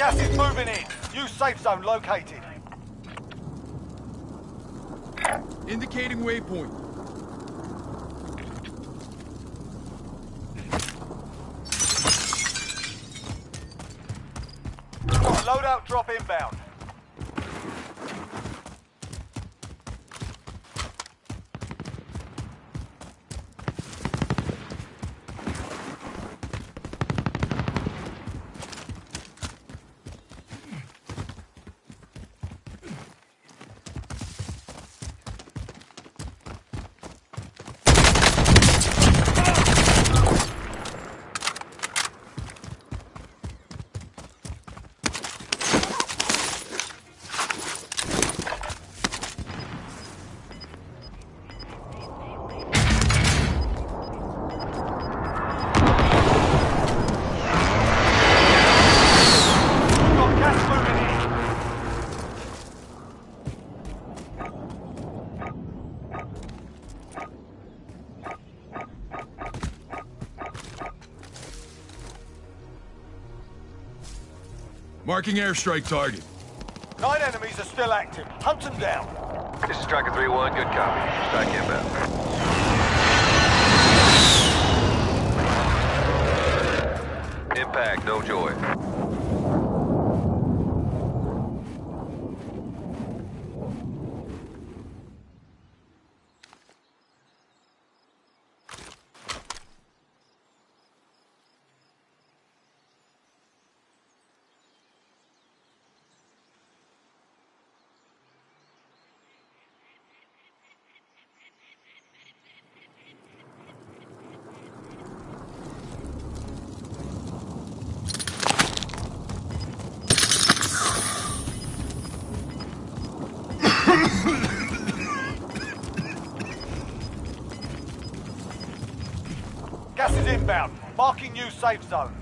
Gas is moving in. New safe zone located. Indicating waypoint. Got a loadout drop inbound. Marking airstrike target. 9 enemies are still active. Hunt them down. This is Striker 3-1. Good copy. Strike inbound. Impact, no joy. Gas is inbound. Marking new safe zone.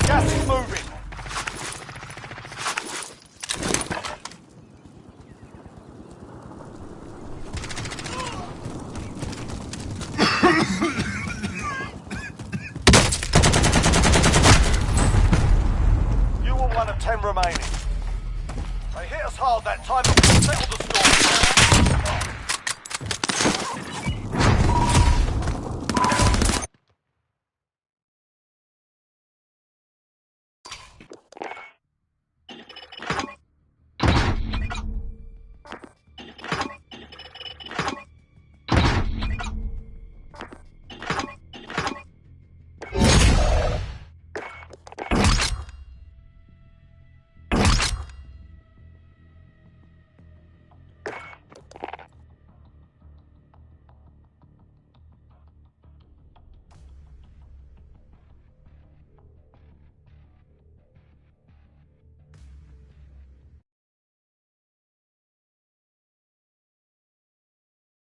Gas is moving. You were one of 10 remaining. They hit us hard that time.